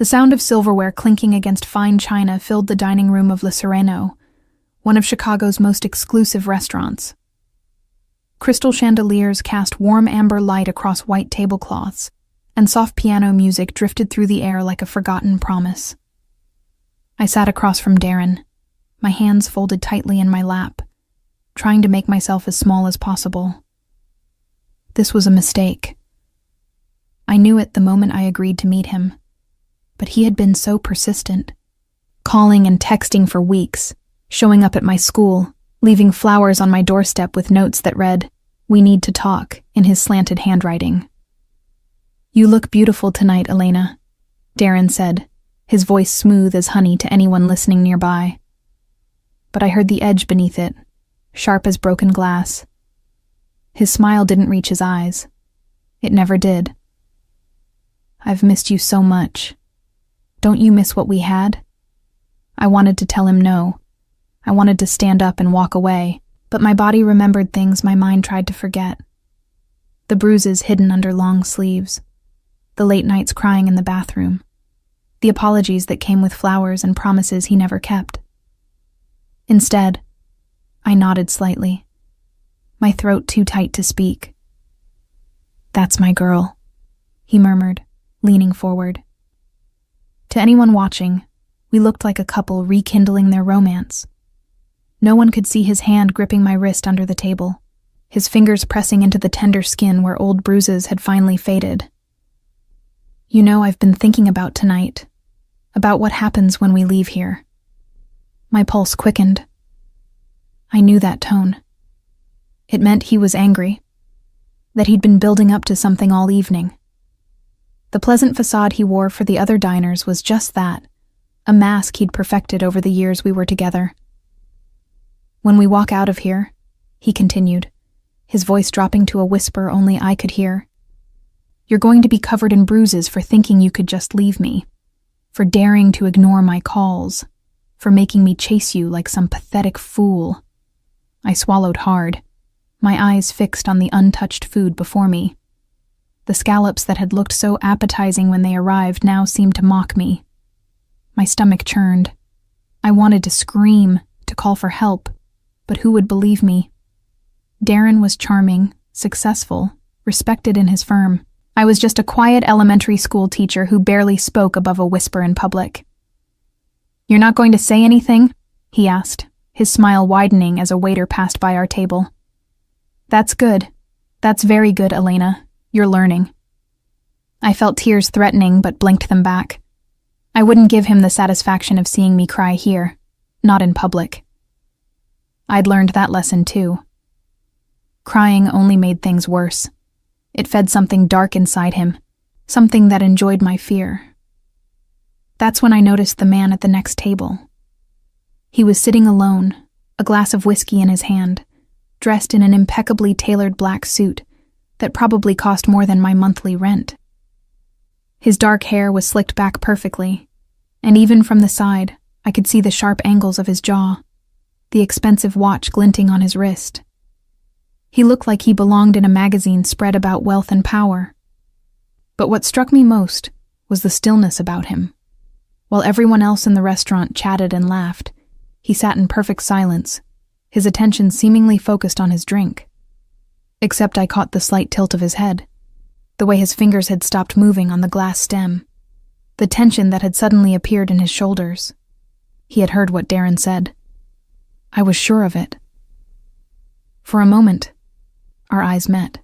The sound of silverware clinking against fine china filled the dining room of Le Sereno, one of Chicago's most exclusive restaurants. Crystal chandeliers cast warm amber light across white tablecloths, and soft piano music drifted through the air like a forgotten promise. I sat across from Darren, my hands folded tightly in my lap, trying to make myself as small as possible. This was a mistake. I knew it the moment I agreed to meet him, but he had been so persistent, calling and texting for weeks, showing up at my school, leaving flowers on my doorstep with notes that read, "We need to talk," in his slanted handwriting. "You look beautiful tonight, Elena," Darren said, his voice smooth as honey to anyone listening nearby. But I heard the edge beneath it, sharp as broken glass. His smile didn't reach his eyes. It never did. "I've missed you so much. Don't you miss what we had?" I wanted to tell him no. I wanted to stand up and walk away, but my body remembered things my mind tried to forget. The bruises hidden under long sleeves, the late nights crying in the bathroom, the apologies that came with flowers and promises he never kept. Instead, I nodded slightly, my throat too tight to speak. "That's my girl," he murmured, leaning forward. To anyone watching, we looked like a couple rekindling their romance. No one could see his hand gripping my wrist under the table, his fingers pressing into the tender skin where old bruises had finally faded. "You know, I've been thinking about tonight, about what happens when we leave here." My pulse quickened. I knew that tone. It meant he was angry, that he'd been building up to something all evening. The pleasant facade he wore for the other diners was just that, a mask he'd perfected over the years we were together. "When we walk out of here," he continued, his voice dropping to a whisper only I could hear, "you're going to be covered in bruises for thinking you could just leave me, for daring to ignore my calls, for making me chase you like some pathetic fool." I swallowed hard, my eyes fixed on the untouched food before me. The scallops that had looked so appetizing when they arrived now seemed to mock me. My stomach churned. I wanted to scream, to call for help, but who would believe me? Darren was charming, successful, respected in his firm. I was just a quiet elementary school teacher who barely spoke above a whisper in public. "You're not going to say anything?" he asked, his smile widening as a waiter passed by our table. "That's good. That's very good, Elena. You're learning." I felt tears threatening but blinked them back. I wouldn't give him the satisfaction of seeing me cry here, not in public. I'd learned that lesson too. Crying only made things worse. It fed something dark inside him, something that enjoyed my fear. That's when I noticed the man at the next table. He was sitting alone, a glass of whiskey in his hand, dressed in an impeccably tailored black suit that probably cost more than my monthly rent. His dark hair was slicked back perfectly, and even from the side, I could see the sharp angles of his jaw, the expensive watch glinting on his wrist. He looked like he belonged in a magazine spread about wealth and power. But what struck me most was the stillness about him. While everyone else in the restaurant chatted and laughed, he sat in perfect silence, his attention seemingly focused on his drink. Except I caught the slight tilt of his head, the way his fingers had stopped moving on the glass stem, the tension that had suddenly appeared in his shoulders. He had heard what Darren said. I was sure of it. For a moment, our eyes met.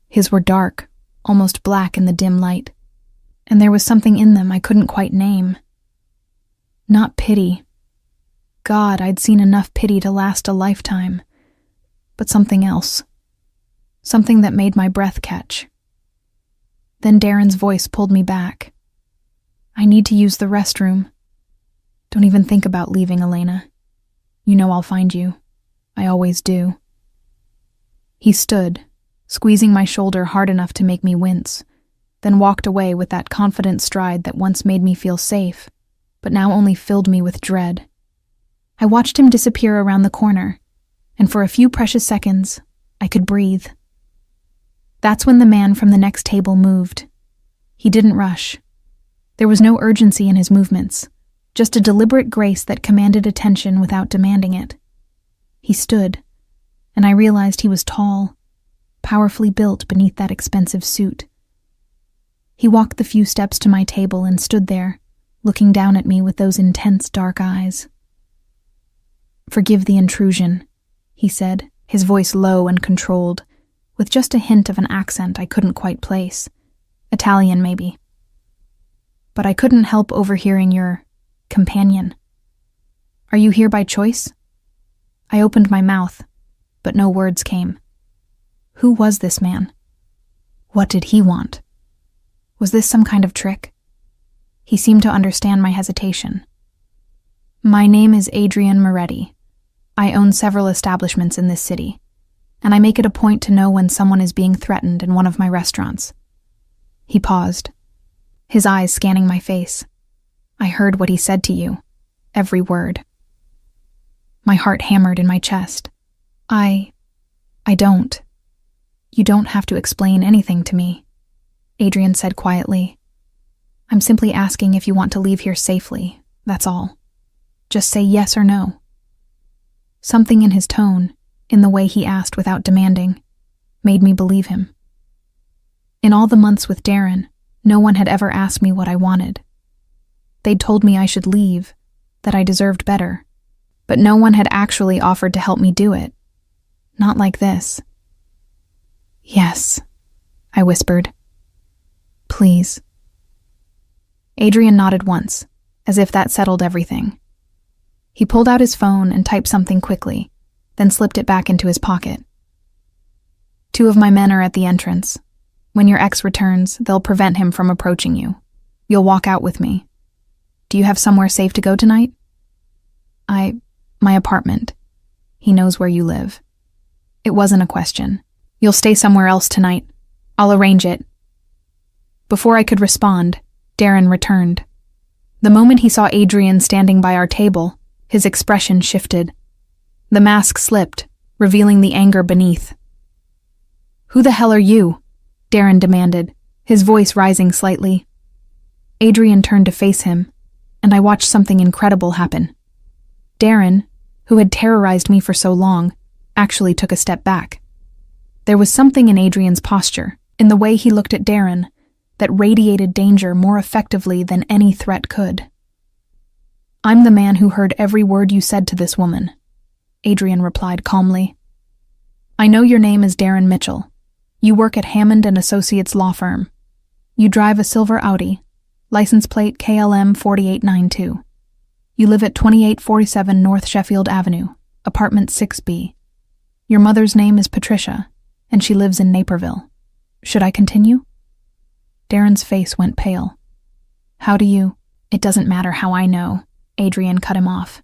His were dark, almost black in the dim light, and there was something in them I couldn't quite name. Not pity. God, I'd seen enough pity to last a lifetime. But something else. Something that made my breath catch. Then Darren's voice pulled me back. "I need to use the restroom. Don't even think about leaving, Elena. You know I'll find you. I always do." He stood, squeezing my shoulder hard enough to make me wince, then walked away with that confident stride that once made me feel safe, but now only filled me with dread. I watched him disappear around the corner, and for a few precious seconds, I could breathe. That's when the man from the next table moved. He didn't rush. There was no urgency in his movements, just a deliberate grace that commanded attention without demanding it. He stood, and I realized he was tall, powerfully built beneath that expensive suit. He walked the few steps to my table and stood there, looking down at me with those intense dark eyes. "Forgive the intrusion," he said, his voice low and controlled, with just a hint of an accent I couldn't quite place. Italian, maybe. "But I couldn't help overhearing your companion. Are you here by choice?" I opened my mouth, but no words came. Who was this man? What did he want? Was this some kind of trick? He seemed to understand my hesitation. "My name is Adrian Moretti. I own several establishments in this city, and I make it a point to know when someone is being threatened in one of my restaurants." He paused, his eyes scanning my face. "I heard what he said to you, every word." My heart hammered in my chest. I don't. "You don't have to explain anything to me," Adrian said quietly. "I'm simply asking if you want to leave here safely, that's all. Just say yes or no." Something in his tone, in the way he asked without demanding, made me believe him. In all the months with Darren, no one had ever asked me what I wanted. They'd told me I should leave, that I deserved better, but no one had actually offered to help me do it. Not like this. "Yes," I whispered. "Please." Adrian nodded once, as if that settled everything. He pulled out his phone and typed something quickly, then slipped it back into his pocket. "2 of my men are at the entrance. When your ex returns, they'll prevent him from approaching you. You'll walk out with me. Do you have somewhere safe to go tonight?" My apartment. He knows where you live." It wasn't a question. "You'll stay somewhere else tonight. I'll arrange it." Before I could respond, Darren returned. The moment he saw Adrian standing by our table, his expression shifted. The mask slipped, revealing the anger beneath. "Who the hell are you?" Darren demanded, his voice rising slightly. Adrian turned to face him, and I watched something incredible happen. Darren, who had terrorized me for so long, actually took a step back. There was something in Adrian's posture, in the way he looked at Darren, that radiated danger more effectively than any threat could. "I'm the man who heard every word you said to this woman," Adrian replied calmly. "I know your name is Darren Mitchell. You work at Hammond & Associates law firm. You drive a silver Audi, license plate KLM 4892. You live at 2847 North Sheffield Avenue, apartment 6B. Your mother's name is Patricia, and she lives in Naperville. Should I continue?" Darren's face went pale. "How do you—" "It doesn't matter how I know," Adrian cut him off.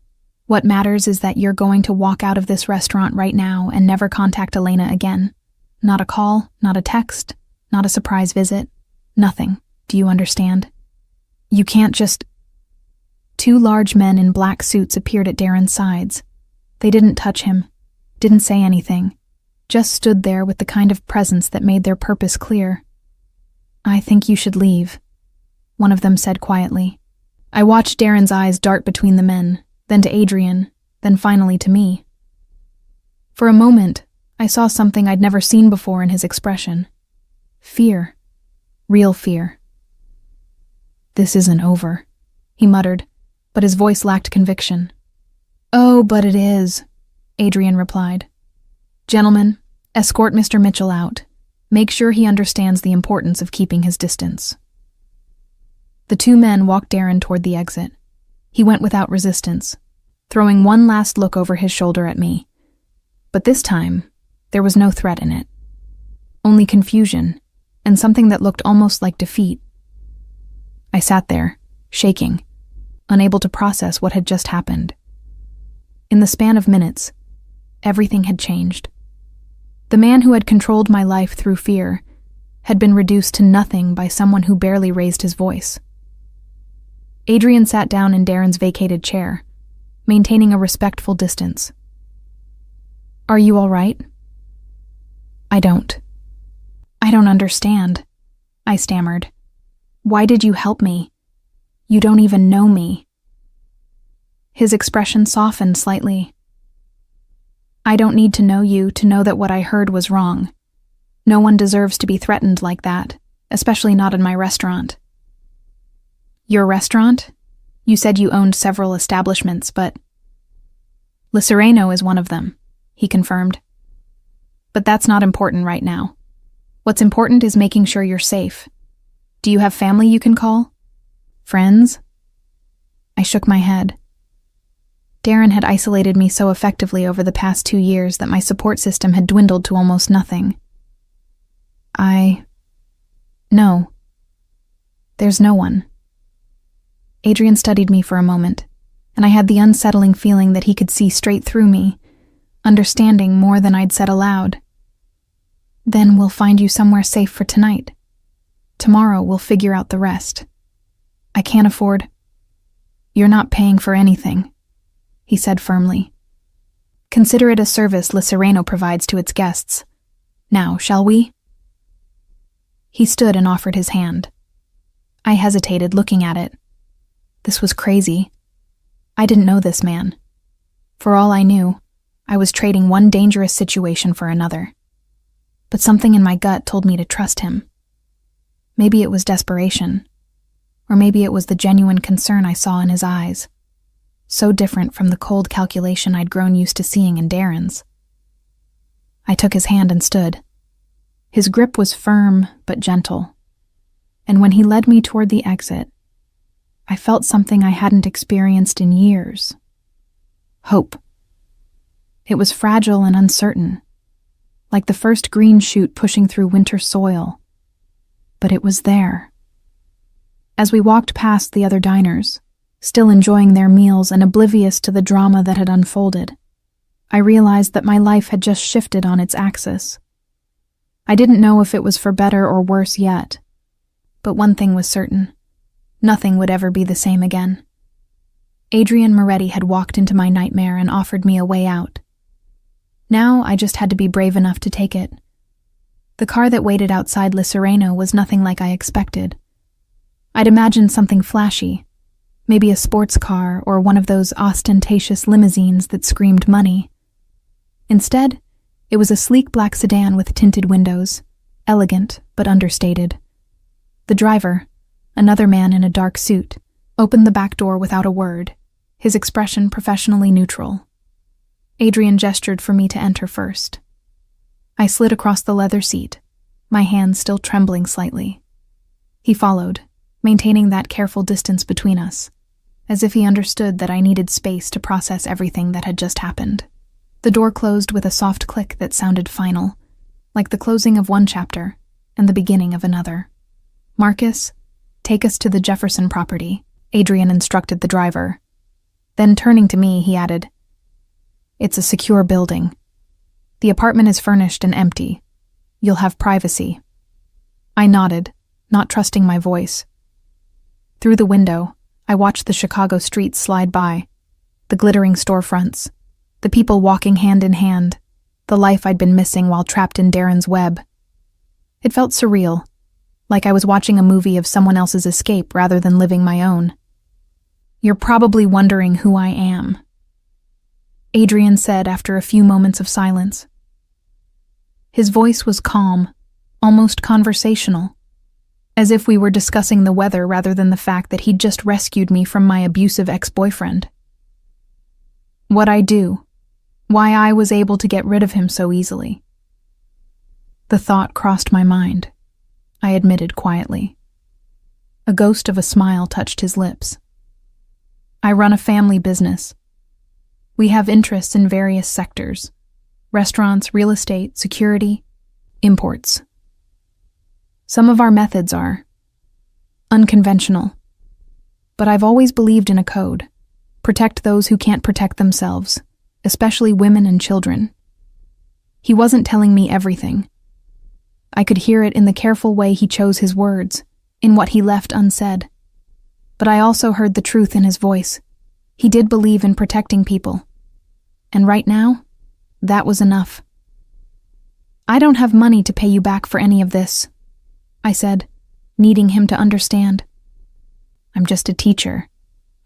"What matters is that you're going to walk out of this restaurant right now and never contact Elena again. Not a call, not a text, not a surprise visit. Nothing. Do you understand? You can't just—" 2 large men in black suits appeared at Darren's sides. They didn't touch him, didn't say anything, just stood there with the kind of presence that made their purpose clear. "I think you should leave," one of them said quietly. I watched Darren's eyes dart between the men, then to Adrian, then finally to me. For a moment, I saw something I'd never seen before in his expression. Fear. Real fear. "This isn't over," he muttered, but his voice lacked conviction. "Oh, but it is," Adrian replied. "Gentlemen, escort Mr. Mitchell out. Make sure he understands the importance of keeping his distance." The 2 men walked Darren toward the exit. He went without resistance, throwing one last look over his shoulder at me. But this time, there was no threat in it. Only confusion, and something that looked almost like defeat. I sat there, shaking, unable to process what had just happened. In the span of minutes, everything had changed. The man who had controlled my life through fear had been reduced to nothing by someone who barely raised his voice. Adrian sat down in Darren's vacated chair, maintaining a respectful distance. "Are you all right?" I don't understand," I stammered. "Why did you help me? You don't even know me." His expression softened slightly. "I don't need to know you to know that what I heard was wrong. No one deserves to be threatened like that, especially not in my restaurant." "Your restaurant? You said you owned several establishments, but—" "Le Sereno is one of them," he confirmed. "But that's not important right now. What's important is making sure you're safe. Do you have family you can call? Friends?" I shook my head. Darren had isolated me so effectively over the past 2 years that my support system had dwindled to almost nothing. No. There's no one." Adrian studied me for a moment, and I had the unsettling feeling that he could see straight through me, understanding more than I'd said aloud. "Then we'll find you somewhere safe for tonight. Tomorrow we'll figure out the rest. I can't afford—" "You're not paying for anything," he said firmly. "Consider it a service Le Sereno provides to its guests. Now, shall we?" He stood and offered his hand. I hesitated, looking at it. This was crazy. I didn't know this man. For all I knew, I was trading one dangerous situation for another. But something in my gut told me to trust him. Maybe it was desperation, or maybe it was the genuine concern I saw in his eyes, so different from the cold calculation I'd grown used to seeing in Darren's. I took his hand and stood. His grip was firm but gentle, and when he led me toward the exit, I felt something I hadn't experienced in years. Hope. It was fragile and uncertain, like the first green shoot pushing through winter soil, but it was there. As we walked past the other diners, still enjoying their meals and oblivious to the drama that had unfolded, I realized that my life had just shifted on its axis. I didn't know if it was for better or worse yet, but one thing was certain. Nothing would ever be the same again. Adrian Moretti had walked into my nightmare and offered me a way out. Now I just had to be brave enough to take it. The car that waited outside Le Sereno was nothing like I expected. I'd imagined something flashy, maybe a sports car or one of those ostentatious limousines that screamed money. Instead, it was a sleek black sedan with tinted windows, elegant but understated. The driver, another man in a dark suit, opened the back door without a word, his expression professionally neutral. Adrian gestured for me to enter first. I slid across the leather seat, my hands still trembling slightly. He followed, maintaining that careful distance between us, as if he understood that I needed space to process everything that had just happened. The door closed with a soft click that sounded final, like the closing of one chapter and the beginning of another. "Marcus, take us to the Jefferson property," Adrian instructed the driver. Then turning to me, he added, "It's a secure building. The apartment is furnished and empty. You'll have privacy." I nodded, not trusting my voice. Through the window, I watched the Chicago streets slide by, the glittering storefronts, the people walking hand in hand, the life I'd been missing while trapped in Darren's web. It felt surreal, like I was watching a movie of someone else's escape rather than living my own. "You're probably wondering who I am," Adrian said after a few moments of silence. His voice was calm, almost conversational, as if we were discussing the weather rather than the fact that he'd just rescued me from my abusive ex-boyfriend. What I do, why I was able to get rid of him so easily. The thought crossed my mind, I admitted quietly. A ghost of a smile touched his lips. "I run a family business. We have interests in various sectors: restaurants, real estate, security, imports. Some of our methods are unconventional, but I've always believed in a code: protect those who can't protect themselves, especially women and children." He wasn't telling me everything. I could hear it in the careful way he chose his words, in what he left unsaid. But I also heard the truth in his voice. He did believe in protecting people. And right now, that was enough. "I don't have money to pay you back for any of this," I said, needing him to understand. I'm just a teacher.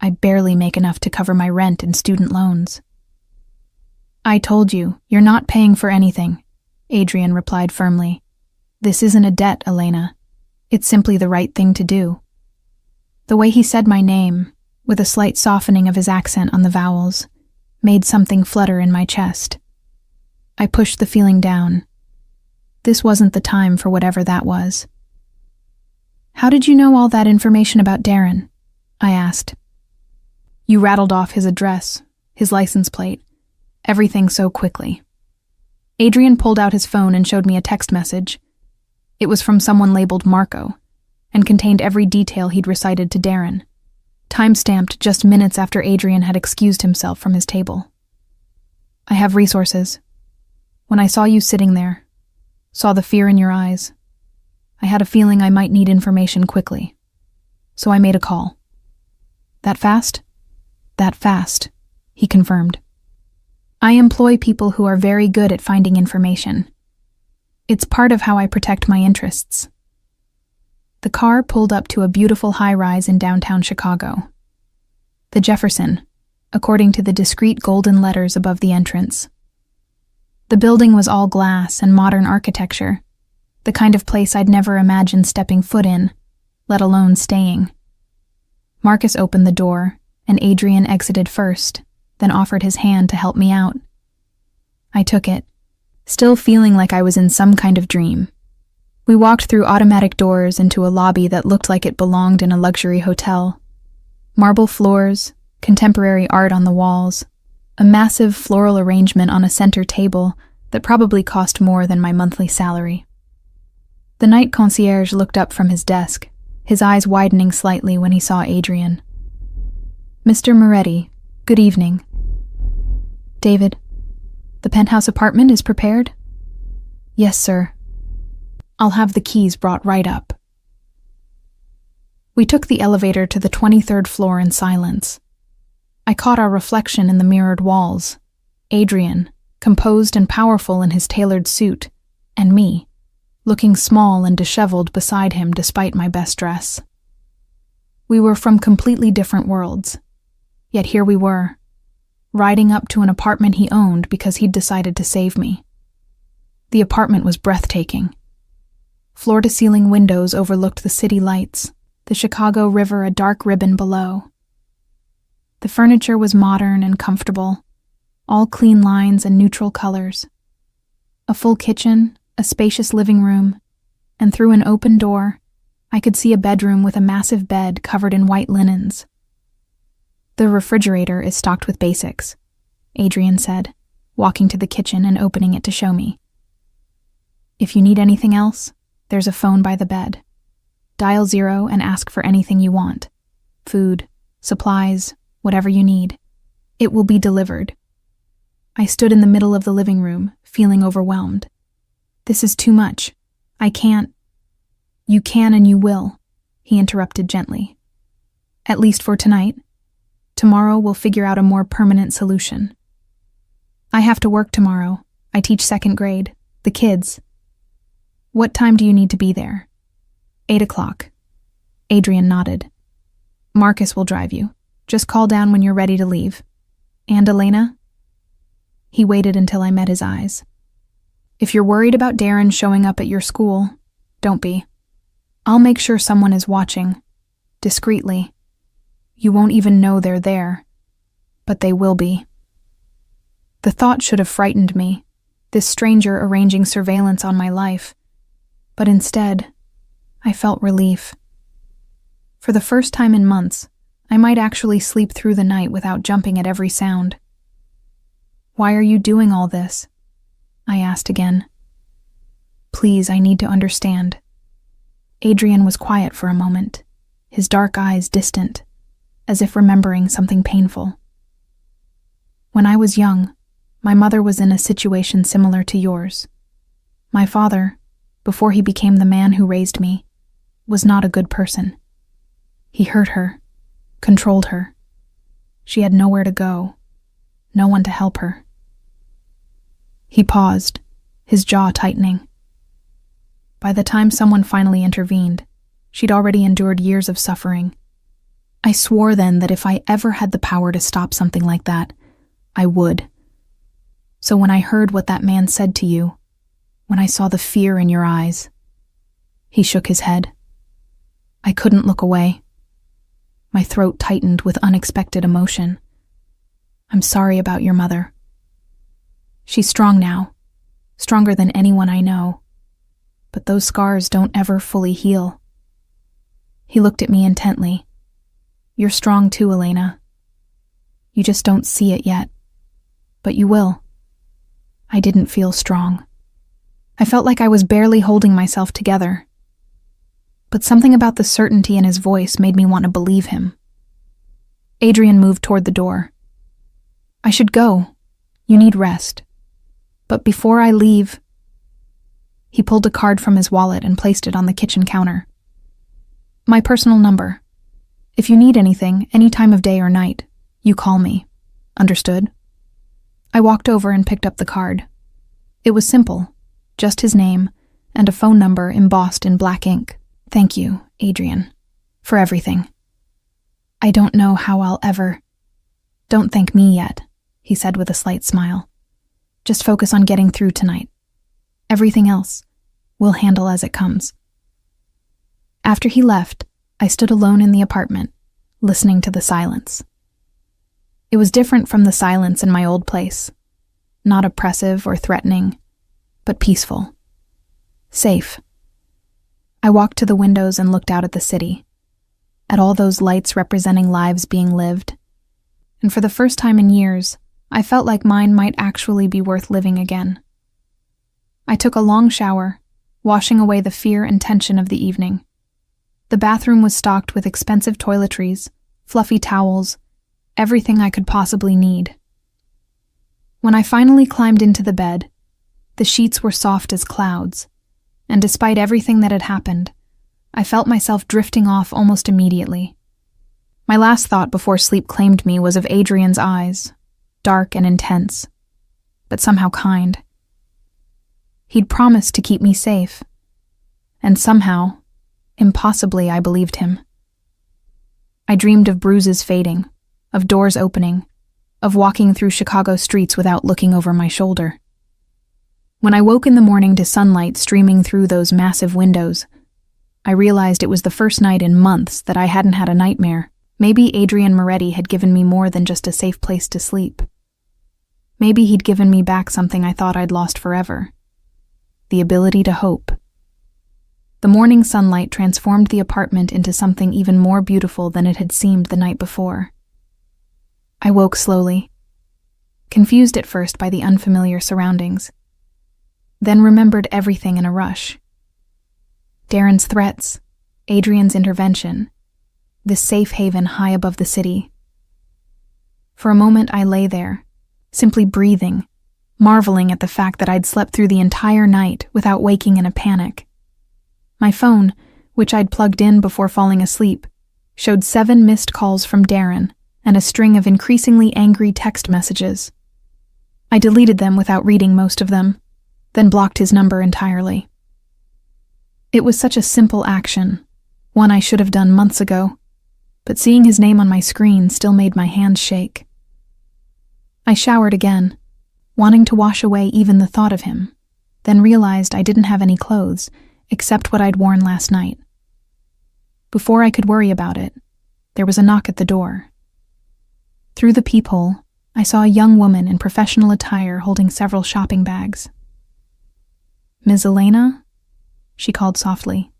I barely make enough to cover my rent and student loans." "I told you, you're not paying for anything," Adrian replied firmly. "This isn't a debt, Elena. It's simply the right thing to do." The way he said my name, with a slight softening of his accent on the vowels, made something flutter in my chest. I pushed the feeling down. This wasn't the time for whatever that was. "How did you know all that information about Darren?" I asked. "You rattled off his address, his license plate, everything so quickly." Adrian pulled out his phone and showed me a text message. It was from someone labeled Marco, and contained every detail he'd recited to Darren, time-stamped just minutes after Adrian had excused himself from his table. "I have resources. When I saw you sitting there, saw the fear in your eyes, I had a feeling I might need information quickly. So I made a call." "That fast?" "That fast," he confirmed. "I employ people who are very good at finding information. It's part of how I protect my interests." The car pulled up to a beautiful high-rise in downtown Chicago. The Jefferson, according to the discreet golden letters above the entrance. The building was all glass and modern architecture, the kind of place I'd never imagined stepping foot in, let alone staying. Marcus opened the door, and Adrian exited first, then offered his hand to help me out. I took it, still feeling like I was in some kind of dream. We walked through automatic doors into a lobby that looked like it belonged in a luxury hotel. Marble floors, contemporary art on the walls, a massive floral arrangement on a center table that probably cost more than my monthly salary. The night concierge looked up from his desk, his eyes widening slightly when he saw Adrian. "Mr. Moretti, good evening." "David, the penthouse apartment is prepared?" "Yes, sir. I'll have the keys brought right up." We took the elevator to the 23rd floor in silence. I caught our reflection in the mirrored walls. Adrian, composed and powerful in his tailored suit, and me, looking small and disheveled beside him despite my best dress. We were from completely different worlds, yet here we were, riding up to an apartment he owned because he'd decided to save me. The apartment was breathtaking. Floor-to-ceiling windows overlooked the city lights, the Chicago River a dark ribbon below. The furniture was modern and comfortable, all clean lines and neutral colors. A full kitchen, a spacious living room, and through an open door, I could see a bedroom with a massive bed covered in white linens. "The refrigerator is stocked with basics," Adrian said, walking to the kitchen and opening it to show me. "If you need anything else, there's a phone by the bed. Dial 0 and ask for anything you want. Food, supplies, whatever you need. It will be delivered." I stood in the middle of the living room, feeling overwhelmed. "This is too much. I can't." "You can and you will," he interrupted gently. "At least for tonight. Tomorrow we'll figure out a more permanent solution." "I have to work tomorrow. I teach 2nd grade. The kids." "What time do you need to be there?" 8 o'clock. Adrian nodded. "Marcus will drive you. Just call down when you're ready to leave. And Elena?" He waited until I met his eyes. "If you're worried about Darren showing up at your school, don't be. I'll make sure someone is watching. Discreetly. You won't even know they're there. But they will be." The thought should have frightened me, this stranger arranging surveillance on my life. But instead, I felt relief. For the first time in months, I might actually sleep through the night without jumping at every sound. "Why are you doing all this?" I asked again. "Please, I need to understand." Adrian was quiet for a moment, his dark eyes distant, as if remembering something painful. "When I was young, my mother was in a situation similar to yours. My father, before he became the man who raised me, was not a good person. He hurt her, controlled her. She had nowhere to go, no one to help her." He paused, his jaw tightening. By the time someone finally intervened, she'd already endured years of suffering. I swore then that if I ever had the power to stop something like that, I would. So when I heard what that man said to you, when I saw the fear in your eyes, he shook his head. I couldn't look away. My throat tightened with unexpected emotion. I'm sorry about your mother. She's strong now, stronger than anyone I know, but those scars don't ever fully heal. He looked at me intently. You're strong too, Elena. You just don't see it yet, but you will. I didn't feel strong. I felt like I was barely holding myself together. But something about the certainty in his voice made me want to believe him. Adrian moved toward the door. I should go. You need rest. But before I leave... He pulled a card from his wallet and placed it on the kitchen counter. My personal number. If you need anything, any time of day or night, you call me. Understood? I walked over and picked up the card. It was simple, just his name and a phone number embossed in black ink. Thank you, Adrian, for everything. I don't know how I'll ever... Don't thank me yet, he said with a slight smile. Just focus on getting through tonight. Everything else, we'll handle as it comes. After he left, I stood alone in the apartment, listening to the silence. It was different from the silence in my old place. Not oppressive or threatening, but peaceful. Safe. I walked to the windows and looked out at the city, at all those lights representing lives being lived. And for the first time in years, I felt like mine might actually be worth living again. I took a long shower, washing away the fear and tension of the evening. The bathroom was stocked with expensive toiletries, fluffy towels, everything I could possibly need. When I finally climbed into the bed, the sheets were soft as clouds, and despite everything that had happened, I felt myself drifting off almost immediately. My last thought before sleep claimed me was of Adrian's eyes, dark and intense, but somehow kind. He'd promised to keep me safe, and somehow, impossibly, I believed him. I dreamed of bruises fading, of doors opening, of walking through Chicago streets without looking over my shoulder. When I woke in the morning to sunlight streaming through those massive windows, I realized it was the first night in months that I hadn't had a nightmare. Maybe Adrian Moretti had given me more than just a safe place to sleep. Maybe he'd given me back something I thought I'd lost forever. The ability to hope. The morning sunlight transformed the apartment into something even more beautiful than it had seemed the night before. I woke slowly, confused at first by the unfamiliar surroundings, then remembered everything in a rush. Darren's threats, Adrian's intervention, this safe haven high above the city. For a moment I lay there, simply breathing, marveling at the fact that I'd slept through the entire night without waking in a panic. My phone, which I'd plugged in before falling asleep, showed 7 missed calls from Darren and a string of increasingly angry text messages. I deleted them without reading most of them, then blocked his number entirely. It was such a simple action, one I should have done months ago, but seeing his name on my screen still made my hands shake. I showered again, wanting to wash away even the thought of him, then realized I didn't have any clothes, except what I'd worn last night. Before I could worry about it, there was a knock at the door. Through the peephole, I saw a young woman in professional attire holding several shopping bags. "Ms. Elena?" she called softly.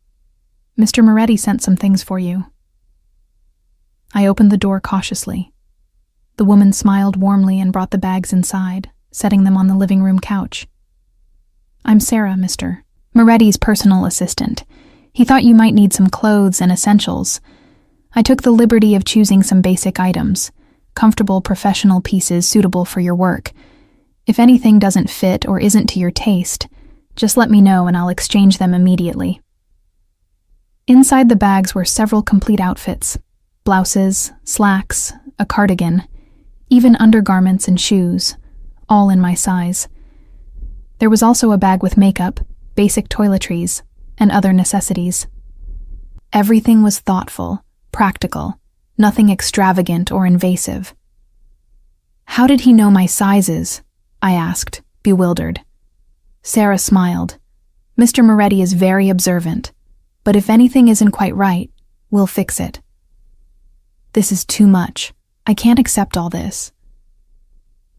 "Mr. Moretti sent some things for you." I opened the door cautiously. The woman smiled warmly and brought the bags inside, setting them on the living room couch. "I'm Sarah, Mr. Moretti's personal assistant. He thought you might need some clothes and essentials. I took the liberty of choosing some basic items, comfortable professional pieces suitable for your work. If anything doesn't fit or isn't to your taste, just let me know and I'll exchange them immediately." Inside the bags were several complete outfits: blouses, slacks, a cardigan, even undergarments and shoes, all in my size. There was also a bag with makeup, basic toiletries, and other necessities. Everything was thoughtful, practical, nothing extravagant or invasive. "How did he know my sizes?" I asked, bewildered. Sarah smiled. "Mr. Moretti is very observant, but if anything isn't quite right, we'll fix it." "This is too much. I can't accept all this."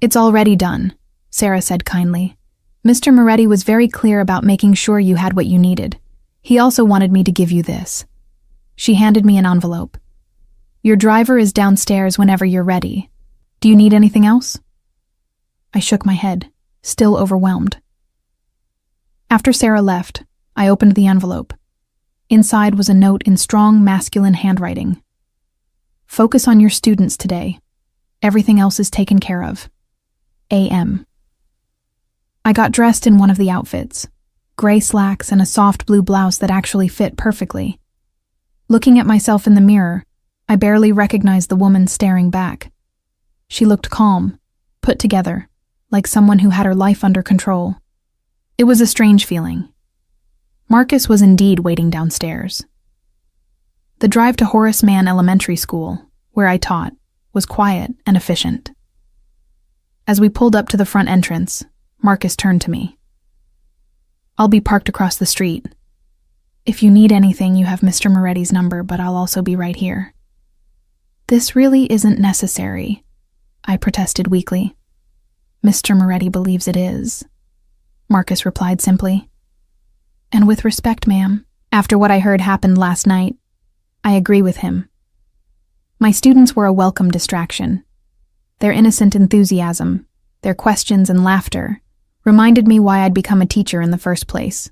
"It's already done," Sarah said kindly. "Mr. Moretti was very clear about making sure you had what you needed. He also wanted me to give you this." She handed me an envelope. "Your driver is downstairs whenever you're ready. Do you need anything else?" I shook my head, still overwhelmed. After Sarah left, I opened the envelope. Inside was a note in strong masculine handwriting. "Focus on your students today. Everything else is taken care of. A.M." I got dressed in one of the outfits, gray slacks and a soft blue blouse that actually fit perfectly. Looking at myself in the mirror, I barely recognized the woman staring back. She looked calm, put together, like someone who had her life under control. It was a strange feeling. Marcus was indeed waiting downstairs. The drive to Horace Mann Elementary School, where I taught, was quiet and efficient. As we pulled up to the front entrance, Marcus turned to me. "I'll be parked across the street. If you need anything, you have Mr. Moretti's number, but I'll also be right here." "This really isn't necessary," I protested weakly. "Mr. Moretti believes it is," Marcus replied simply. "And with respect, ma'am, after what I heard happened last night, I agree with him. My students were a welcome distraction. Their innocent enthusiasm, their questions and laughter, reminded me why I'd become a teacher in the first place.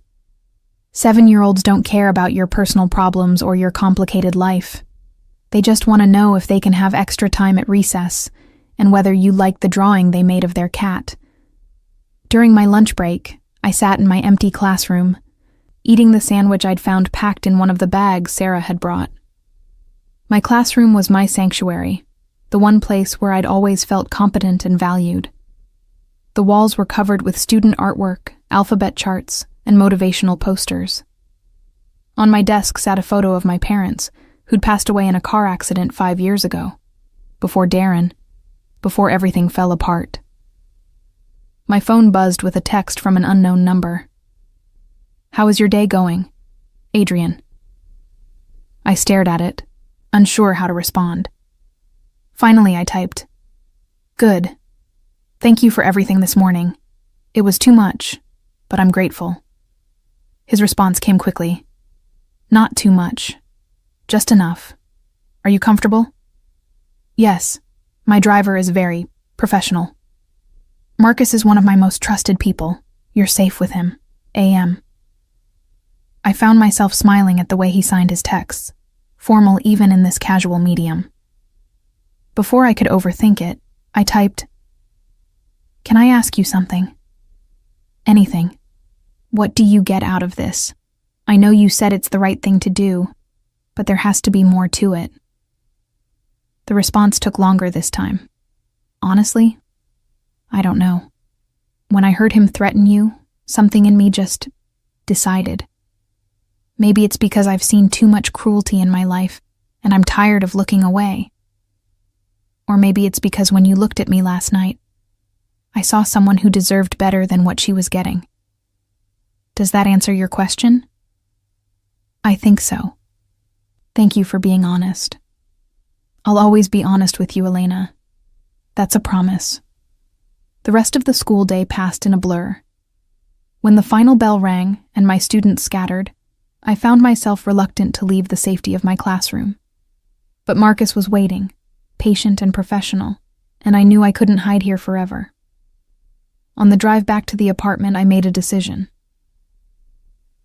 7-year-olds don't care about your personal problems or your complicated life. They just want to know if they can have extra time at recess and whether you like the drawing they made of their cat." During my lunch break, I sat in my empty classroom, eating the sandwich I'd found packed in one of the bags Sarah had brought. My classroom was my sanctuary, the one place where I'd always felt competent and valued. The walls were covered with student artwork, alphabet charts, and motivational posters. On my desk sat a photo of my parents, who'd passed away in a car accident 5 years ago, before Darren, before everything fell apart. My phone buzzed with a text from an unknown number. "How is your day going? Adrian." I stared at it, unsure how to respond. Finally, I typed, "Good. Thank you for everything this morning. It was too much, but I'm grateful." His response came quickly. "Not too much. Just enough. Are you comfortable?" "Yes. My driver is very professional. Marcus is one of my most trusted people. You're safe with him. A.M." I found myself smiling at the way he signed his texts, formal even in this casual medium. Before I could overthink it, I typed, "Can I ask you something?" "Anything. What do you get out of this? I know you said it's the right thing to do, but there has to be more to it." The response took longer this time. Honestly, I don't know. When I heard him threaten you, something in me just decided. Maybe it's because I've seen too much cruelty in my life, and I'm tired of looking away. Or maybe it's because when you looked at me last night, I saw someone who deserved better than what she was getting. Does that answer your question? I think so. Thank you for being honest. I'll always be honest with you, Elena. That's a promise. The rest of the school day passed in a blur. When the final bell rang and my students scattered, I found myself reluctant to leave the safety of my classroom. But Marcus was waiting, patient and professional, and I knew I couldn't hide here forever. On the drive back to the apartment, I made a decision.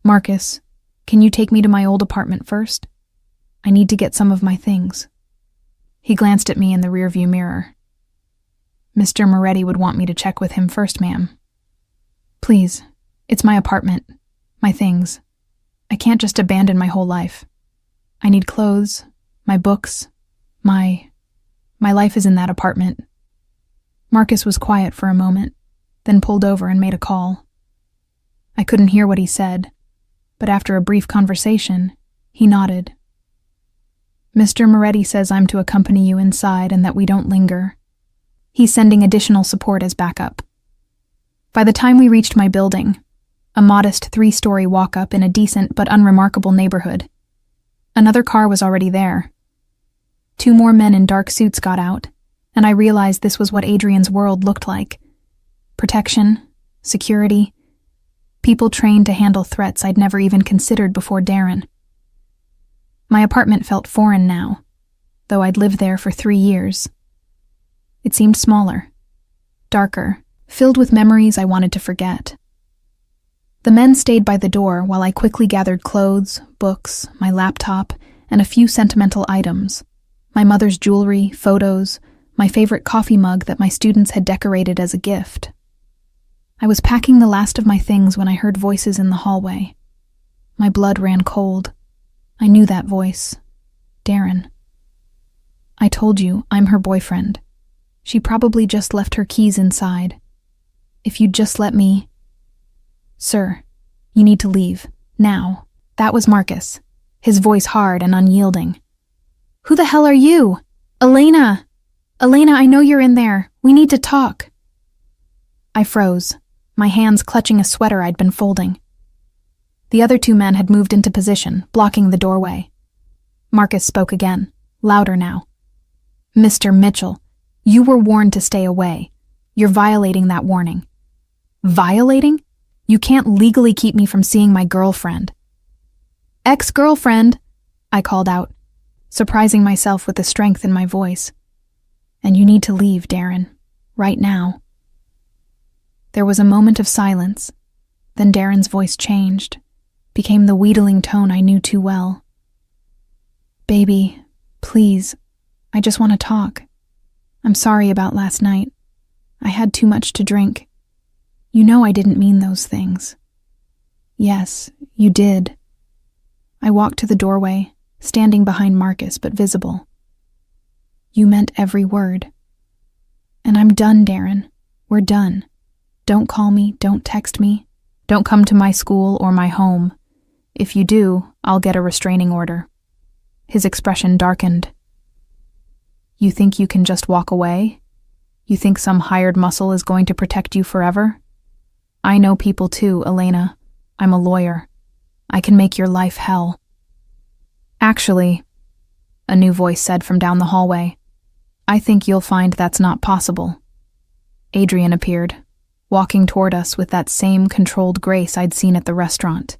"Marcus, can you take me to my old apartment first? I need to get some of my things." He glanced at me in the rearview mirror. "Mr. Moretti would want me to check with him first, ma'am." "Please, it's my apartment, my things. I can't just abandon my whole life. I need clothes, my books, my life is in that apartment." Marcus was quiet for a moment, then pulled over and made a call. I couldn't hear what he said, but after a brief conversation, he nodded. Mr. Moretti says I'm to accompany you inside and that we don't linger. He's sending additional support as backup. By the time we reached my building, a modest 3-story walk-up in a decent but unremarkable neighborhood, another car was already there. 2 more men in dark suits got out, and I realized this was what Adrian's world looked like. Protection, security, people trained to handle threats I'd never even considered before Darren. My apartment felt foreign now, though I'd lived there for 3 years. It seemed smaller, darker, filled with memories I wanted to forget. The men stayed by the door while I quickly gathered clothes, books, my laptop, and a few sentimental items. My mother's jewelry, photos, my favorite coffee mug that my students had decorated as a gift. I was packing the last of my things when I heard voices in the hallway. My blood ran cold. I knew that voice. Darren. I told you, I'm her boyfriend. She probably just left her keys inside. If you'd just let me... Sir, you need to leave. Now. That was Marcus, his voice hard and unyielding. Who the hell are you? Elena! Elena, I know you're in there. We need to talk. I froze, my hands clutching a sweater I'd been folding. The other 2 men had moved into position, blocking the doorway. Marcus spoke again, louder now. Mr. Mitchell, you were warned to stay away. You're violating that warning. Violating? You can't legally keep me from seeing my girlfriend. Ex-girlfriend, I called out, surprising myself with the strength in my voice. And you need to leave, Darren. Right now. There was a moment of silence. Then Darren's voice changed, became the wheedling tone I knew too well. Baby, please, I just want to talk. I'm sorry about last night. I had too much to drink. You know I didn't mean those things. Yes, you did. I walked to the doorway, standing behind Marcus but visible. You meant every word. And I'm done, Darren. We're done. Don't call me, don't text me. Don't come to my school or my home. If you do, I'll get a restraining order. His expression darkened. You think you can just walk away? You think some hired muscle is going to protect you forever? I know people too, Elena. I'm a lawyer. I can make your life hell. Actually, a new voice said from down the hallway, I think you'll find that's not possible. Adrian appeared, walking toward us with that same controlled grace I'd seen at the restaurant.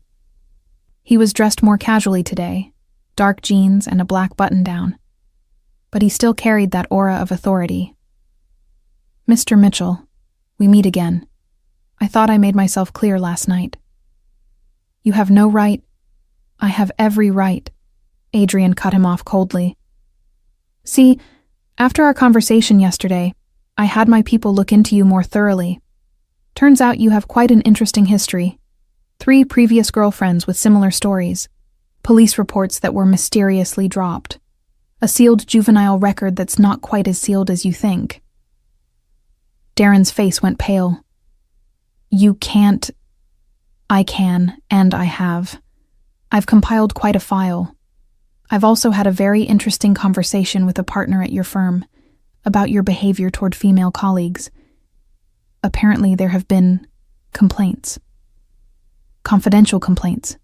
He was dressed more casually today, dark jeans and a black button-down, but he still carried that aura of authority. Mr. Mitchell, we meet again. I thought I made myself clear last night. You have no right. I have every right. Adrian cut him off coldly. See, after our conversation yesterday, I had my people look into you more thoroughly. Turns out you have quite an interesting history. 3 previous girlfriends with similar stories. Police reports that were mysteriously dropped. A sealed juvenile record that's not quite as sealed as you think. Darren's face went pale. You can't. I can, and I have. I've compiled quite a file. I've also had a very interesting conversation with a partner at your firm about your behavior toward female colleagues. Apparently there have been complaints. Confidential complaints,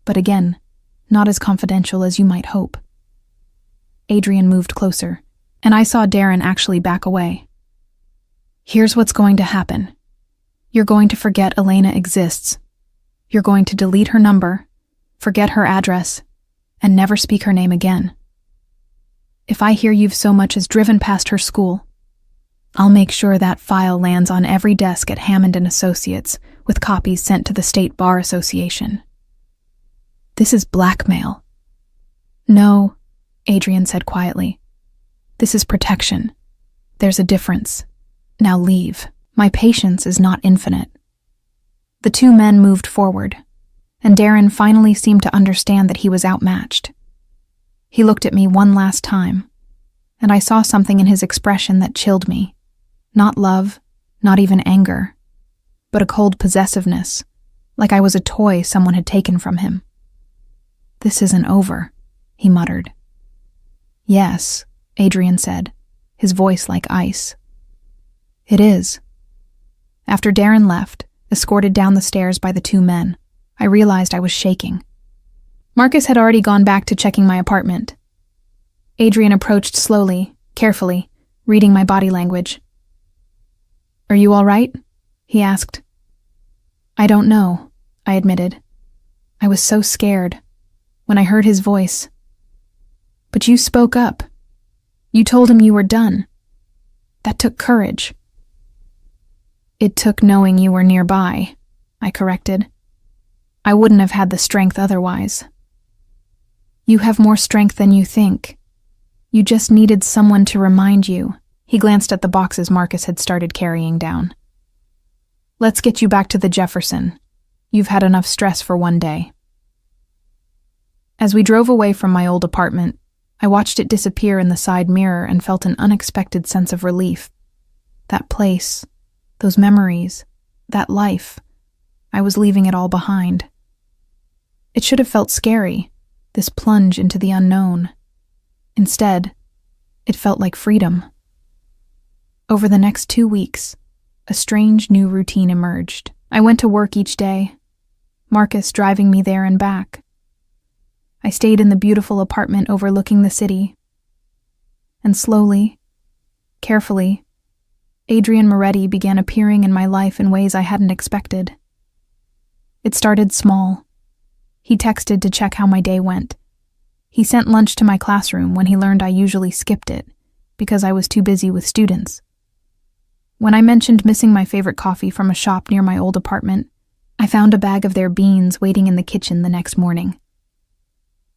but again, not as confidential as you might hope. Adrian moved closer, and I saw Darren actually back away. Here's what's going to happen. You're going to forget Elena exists. You're going to delete her number, forget her address, and never speak her name again. If I hear you've so much as driven past her school, I'll make sure that file lands on every desk at Hammond & Associates, with copies sent to the State Bar Association. This is blackmail. No, Adrian said quietly. This is protection. There's a difference. Now leave. My patience is not infinite. The 2 men moved forward, and Darren finally seemed to understand that he was outmatched. He looked at me one last time, and I saw something in his expression that chilled me. Not love, not even anger, but a cold possessiveness, like I was a toy someone had taken from him. This isn't over, he muttered. Yes, Adrian said, his voice like ice. It is. After Darren left, escorted down the stairs by the two men, I realized I was shaking. Marcus had already gone back to checking my apartment. Adrian approached slowly, carefully, reading my body language. Are you all right? He asked. I don't know, I admitted. I was so scared when I heard his voice. But you spoke up. You told him you were done. That took courage. It took knowing you were nearby, I corrected. I wouldn't have had the strength otherwise. You have more strength than you think. You just needed someone to remind you. He glanced at the boxes Marcus had started carrying down. Let's get you back to the Jefferson. You've had enough stress for one day. As we drove away from my old apartment, I watched it disappear in the side mirror and felt an unexpected sense of relief. That place, those memories, that life, I was leaving it all behind. It should have felt scary, this plunge into the unknown. Instead, it felt like freedom. Over the next 2 weeks, a strange new routine emerged. I went to work each day, Marcus driving me there and back. I stayed in the beautiful apartment overlooking the city. And slowly, carefully, Adrian Moretti began appearing in my life in ways I hadn't expected. It started small. He texted to check how my day went. He sent lunch to my classroom when he learned I usually skipped it because I was too busy with students. When I mentioned missing my favorite coffee from a shop near my old apartment, I found a bag of their beans waiting in the kitchen the next morning.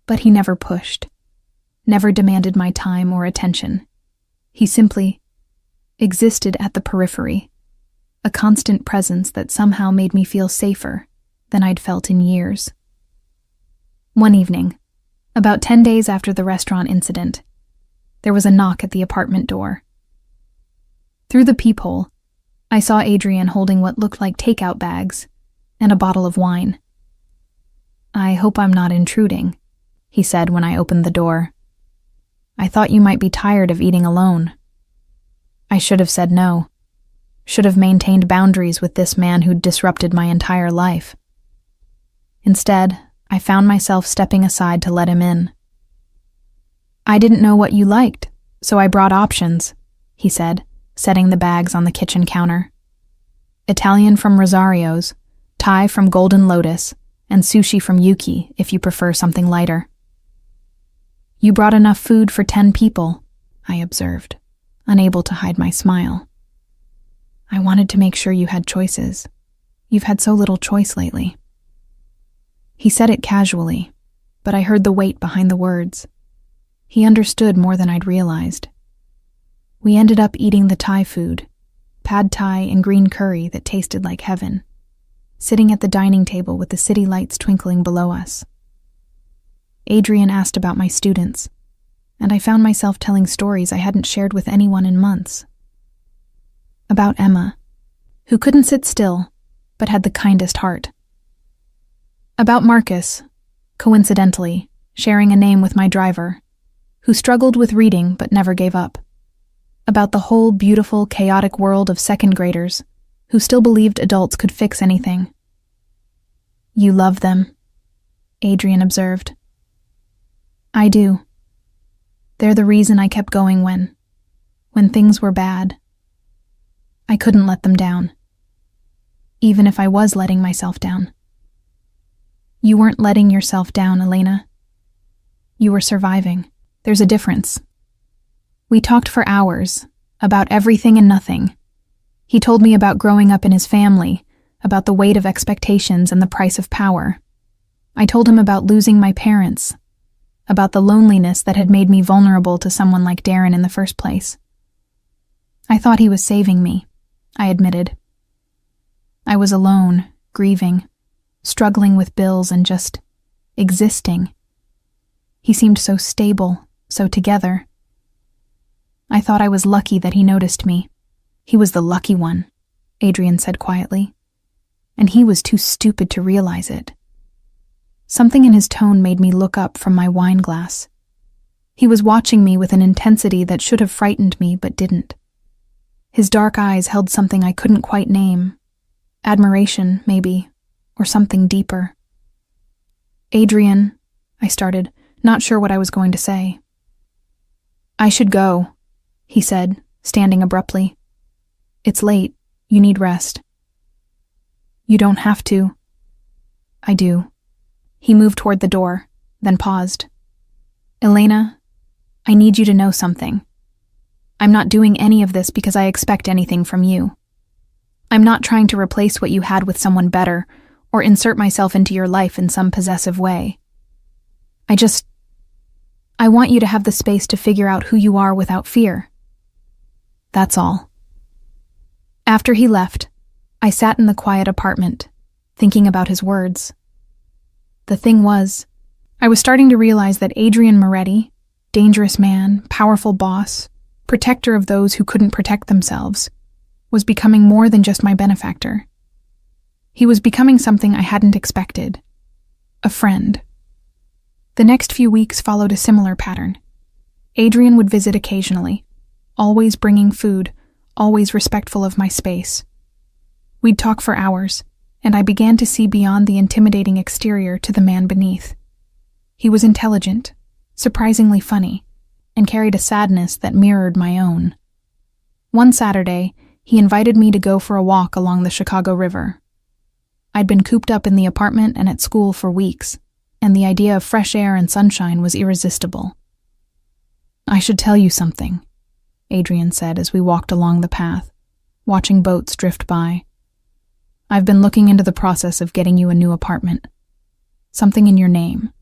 But he never pushed, never demanded my time or attention. He simply existed at the periphery, a constant presence that somehow made me feel safer than I'd felt in years. One evening, about 10 days after the restaurant incident, there was a knock at the apartment door. Through the peephole, I saw Adrian holding what looked like takeout bags and a bottle of wine. I hope I'm not intruding, he said when I opened the door. I thought you might be tired of eating alone. I should have said no, should have maintained boundaries with this man who'd disrupted my entire life. Instead, I found myself stepping aside to let him in. I didn't know what you liked, so I brought options, he said, setting the bags on the kitchen counter. Italian from Rosario's, Thai from Golden Lotus, and sushi from Yuki if you prefer something lighter. You brought enough food for 10 people, I observed, unable to hide my smile. I wanted to make sure you had choices. You've had so little choice lately. He said it casually, but I heard the weight behind the words. He understood more than I'd realized. We ended up eating the Thai food, pad Thai and green curry that tasted like heaven, sitting at the dining table with the city lights twinkling below us. Adrian asked about my students, and I found myself telling stories I hadn't shared with anyone in months. About Emma, who couldn't sit still, but had the kindest heart. About Marcus, coincidentally, sharing a name with my driver, who struggled with reading but never gave up. About the whole beautiful, chaotic world of second graders who still believed adults could fix anything. You love them, Adrian observed. I do. They're the reason I kept going when things were bad. I couldn't let them down, even if I was letting myself down. You weren't letting yourself down, Elena. You were surviving. There's a difference. We talked for hours, about everything and nothing. He told me about growing up in his family, about the weight of expectations and the price of power. I told him about losing my parents, about the loneliness that had made me vulnerable to someone like Darren in the first place. I thought he was saving me, I admitted. I was alone, grieving, struggling with bills and just existing. He seemed so stable, so together. I thought I was lucky that he noticed me. He was the lucky one, Adrian said quietly, and he was too stupid to realize it. Something in his tone made me look up from my wine glass. He was watching me with an intensity that should have frightened me but didn't. His dark eyes held something I couldn't quite name. Admiration, maybe, or something deeper. "Adrian," I started, not sure what I was going to say. "I should go," he said, standing abruptly. "It's late. You need rest." "You don't have to." "I do." He moved toward the door, then paused. "Elena, I need you to know something. I'm not doing any of this because I expect anything from you. I'm not trying to replace what you had with someone better or insert myself into your life in some possessive way. I want you to have the space to figure out who you are without fear. That's all." After he left, I sat in the quiet apartment, thinking about his words. The thing was, I was starting to realize that Adrian Moretti, dangerous man, powerful boss, protector of those who couldn't protect themselves, was becoming more than just my benefactor. He was becoming something I hadn't expected. A friend. The next few weeks followed a similar pattern. Adrian would visit occasionally, always bringing food, always respectful of my space. We'd talk for hours, and I began to see beyond the intimidating exterior to the man beneath. He was intelligent, surprisingly funny, and carried a sadness that mirrored my own. One Saturday, he invited me to go for a walk along the Chicago River. I'd been cooped up in the apartment and at school for weeks, and the idea of fresh air and sunshine was irresistible. "I should tell you something," Adrian said as we walked along the path, watching boats drift by. "I've been looking into the process of getting you a new apartment. Something in your name,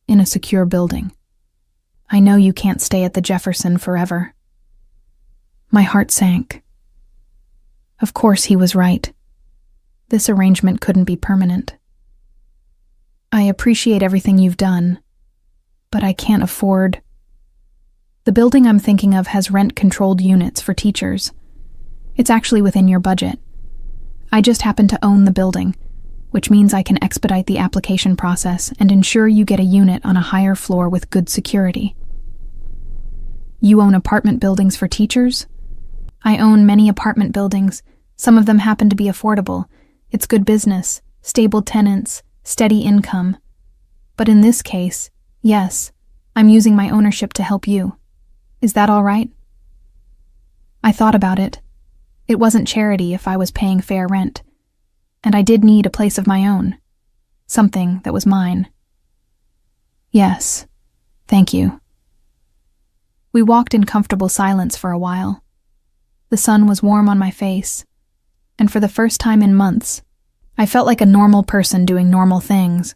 in a secure building. I know you can't stay at the Jefferson forever." My heart sank. Of course he was right. This arrangement couldn't be permanent. "I appreciate everything you've done, but I can't afford..." "The building I'm thinking of has rent-controlled units for teachers. It's actually within your budget. I just happen to own the building, which means I can expedite the application process and ensure you get a unit on a higher floor with good security." "You own apartment buildings for teachers?" "I own many apartment buildings. Some of them happen to be affordable. It's good business, stable tenants, steady income. But in this case, yes, I'm using my ownership to help you. Is that all right?" I thought about it. It wasn't charity if I was paying fair rent. And I did need a place of my own. Something that was mine. "Yes, thank you." We walked in comfortable silence for a while. The sun was warm on my face, and for the first time in months, I felt like a normal person doing normal things.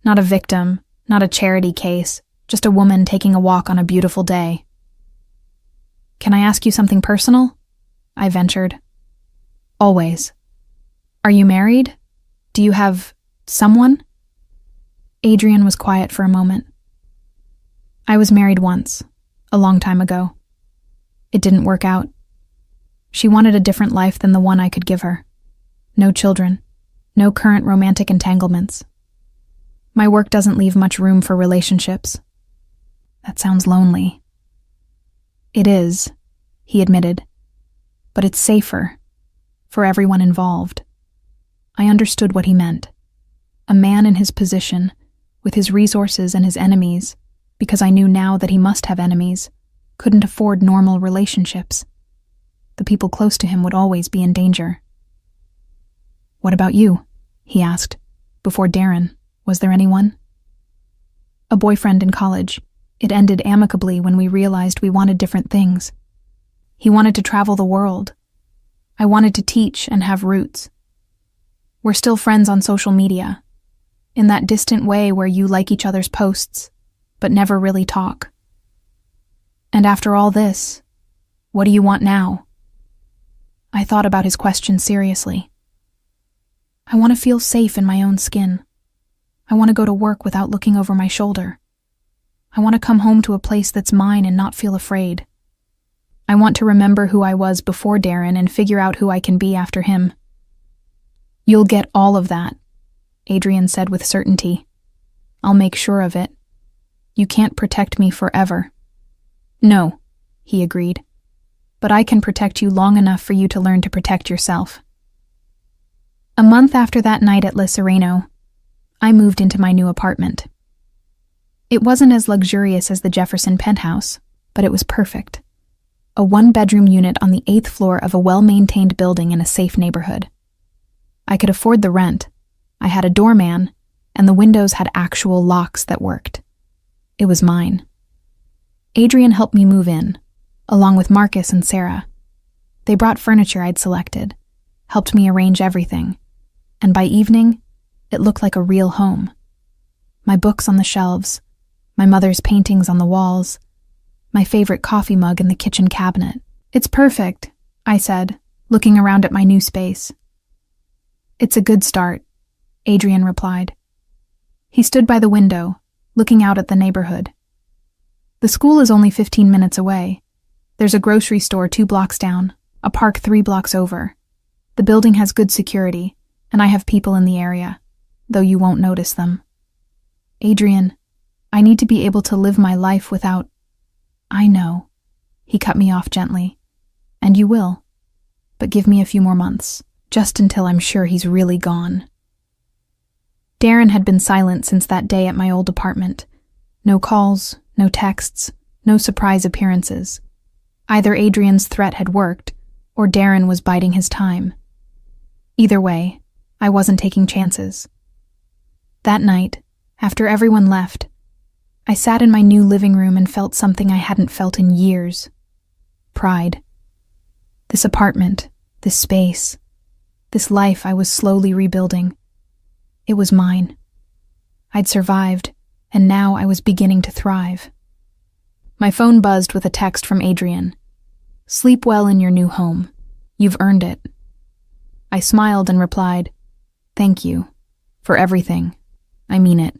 Not a victim, not a charity case, just a woman taking a walk on a beautiful day. "Can I ask you something personal?" I ventured. "Always." "Are you married? Do you have someone?" Adrian was quiet for a moment. "I was married once, a long time ago. It didn't work out. She wanted a different life than the one I could give her. No children, no current romantic entanglements. My work doesn't leave much room for relationships." "That sounds lonely." "It is," he admitted, "but it's safer for everyone involved." I understood what he meant. A man in his position, with his resources and his enemies, because I knew now that he must have enemies, couldn't afford normal relationships. The people close to him would always be in danger. "What about you?" he asked. "Before Darren, was there anyone?" "A boyfriend in college. It ended amicably when we realized we wanted different things. He wanted to travel the world. I wanted to teach and have roots. We're still friends on social media, in that distant way where you like each other's posts, but never really talk. And after all this, what do you want now?" I thought about his question seriously. "I want to feel safe in my own skin. I want to go to work without looking over my shoulder. I want to come home to a place that's mine and not feel afraid. I want to remember who I was before Darren and figure out who I can be after him." "You'll get all of that," Adrian said with certainty. "I'll make sure of it. You can't protect me forever, No, he agreed. But I can protect you long enough for you to learn to protect yourself. A month after that night at Le Sereno, I moved into my new apartment. It wasn't as luxurious as the Jefferson penthouse, but it was perfect. A one-bedroom unit on the 8th floor of a well-maintained building in a safe neighborhood. I could afford the rent. I had a doorman, and the windows had actual locks that worked. It was mine. Adrian helped me move in, along with Marcus and Sarah. They brought furniture I'd selected, helped me arrange everything, and by evening, it looked like a real home. My books on the shelves, my mother's paintings on the walls, my favorite coffee mug in the kitchen cabinet. It's perfect, I said, looking around at my new space. It's a good start, Adrian replied. He stood by the window, looking out at the neighborhood. The school is only 15 minutes away. There's a grocery store 2 blocks down, a park 3 blocks over. The building has good security, and I have people in the area, though you won't notice them. Adrian, I need to be able to live my life without... I know. He cut me off gently. And you will. But give me a few more months, just until I'm sure he's really gone. Darren had been silent since that day at my old apartment. No calls, no texts, no surprise appearances. Either Adrian's threat had worked, or Darren was biding his time. Either way, I wasn't taking chances. That night, after everyone left, I sat in my new living room and felt something I hadn't felt in years. Pride. This apartment, this space, this life I was slowly rebuilding. It was mine. I'd survived, and now I was beginning to thrive. My phone buzzed with a text from Adrian. Sleep well in your new home. You've earned it. I smiled and replied, Thank you. For everything. I mean it.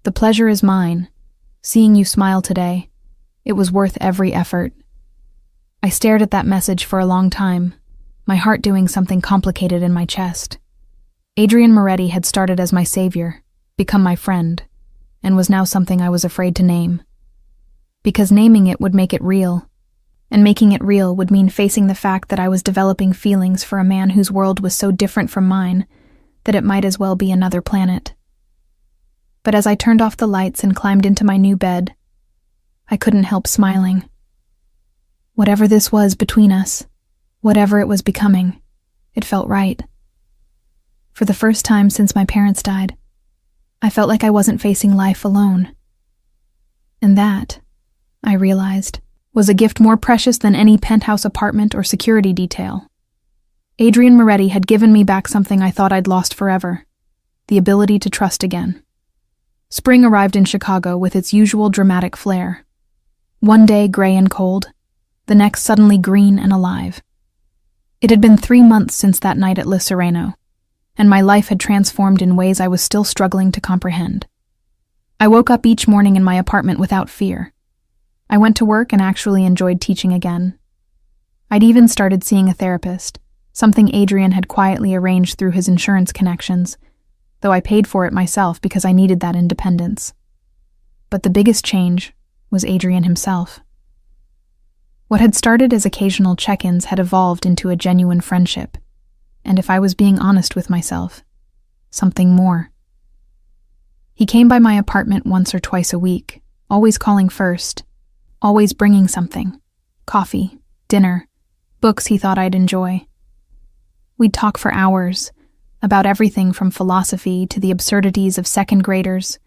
The pleasure is mine. Seeing you smile today, it was worth every effort. I stared at that message for a long time, my heart doing something complicated in my chest. Adrian Moretti had started as my savior, become my friend, and was now something I was afraid to name. Because naming it would make it real, and making it real would mean facing the fact that I was developing feelings for a man whose world was so different from mine that it might as well be another planet. But as I turned off the lights and climbed into my new bed, I couldn't help smiling. Whatever this was between us, whatever it was becoming, it felt right. For the first time since my parents died, I felt like I wasn't facing life alone. And that, I realized, was a gift more precious than any penthouse apartment or security detail. Adrian Moretti had given me back something I thought I'd lost forever, the ability to trust again. Spring arrived in Chicago with its usual dramatic flair. One day gray and cold, the next suddenly green and alive. It had been 3 months since that night at Le Sereno, and my life had transformed in ways I was still struggling to comprehend. I woke up each morning in my apartment without fear. I went to work and actually enjoyed teaching again. I'd even started seeing a therapist, something Adrian had quietly arranged through his insurance connections, though I paid for it myself because I needed that independence. But the biggest change was Adrian himself. What had started as occasional check-ins had evolved into a genuine friendship, and if I was being honest with myself, something more. He came by my apartment once or twice a week, always calling first, always bringing something, coffee, dinner, books he thought I'd enjoy. We'd talk for hours, about everything from philosophy to the absurdities of second graders,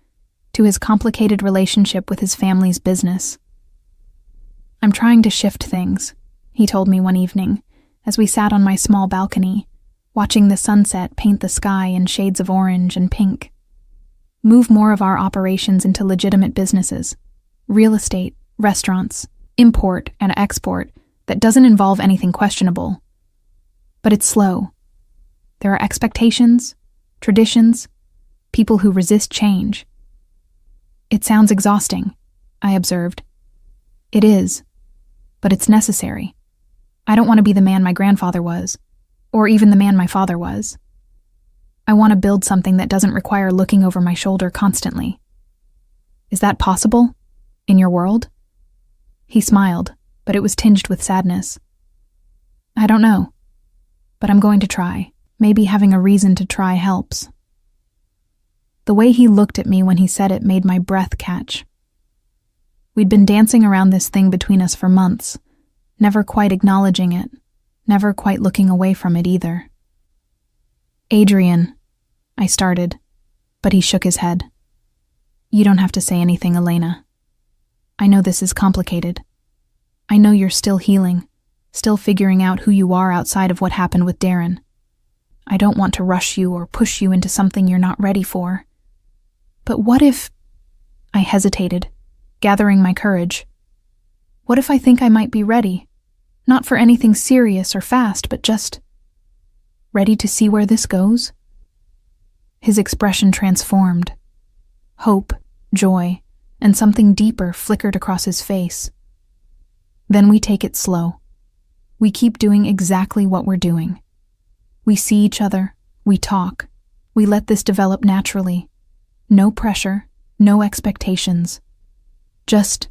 to his complicated relationship with his family's business. I'm trying to shift things, he told me one evening, as we sat on my small balcony, watching the sunset paint the sky in shades of orange and pink. Move more of our operations into legitimate businesses, real estate, restaurants, import and export that doesn't involve anything questionable. But it's slow. There are expectations, traditions, people who resist change. It sounds exhausting, I observed. It is, but it's necessary. I don't want to be the man my grandfather was, or even the man my father was. I want to build something that doesn't require looking over my shoulder constantly. Is that possible? In your world? He smiled, but it was tinged with sadness. I don't know, but I'm going to try. Maybe having a reason to try helps. The way he looked at me when he said it made my breath catch. We'd been dancing around this thing between us for months, never quite acknowledging it, never quite looking away from it either. Adrian, I started, but he shook his head. You don't have to say anything, Elena. I know this is complicated. I know you're still healing, still figuring out who you are outside of what happened with Darren. I don't want to rush you or push you into something you're not ready for. But what if... I hesitated, gathering my courage. What if I think I might be ready? Not for anything serious or fast, but just... ready to see where this goes? His expression transformed. Hope, joy, and something deeper flickered across his face. Then we take it slow. We keep doing exactly what we're doing. We see each other, we talk, we let this develop naturally. No pressure, no expectations. Just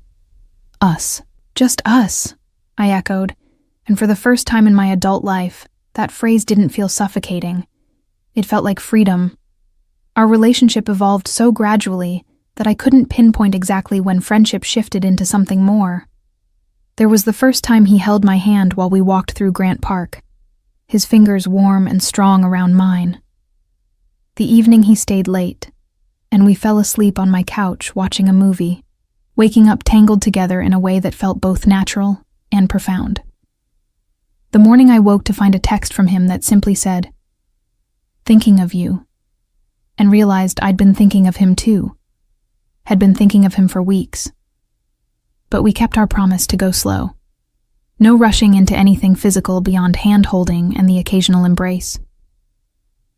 us. Just us, I echoed, and for the first time in my adult life, that phrase didn't feel suffocating. It felt like freedom. Our relationship evolved so gradually that I couldn't pinpoint exactly when friendship shifted into something more. There was the first time he held my hand while we walked through Grant Park, his fingers warm and strong around mine. The evening he stayed late, and we fell asleep on my couch watching a movie, waking up tangled together in a way that felt both natural and profound. The morning I woke to find a text from him that simply said, "Thinking of you," and realized I'd been thinking of him too, had been thinking of him for weeks. But we kept our promise to go slow. No rushing into anything physical beyond hand-holding and the occasional embrace.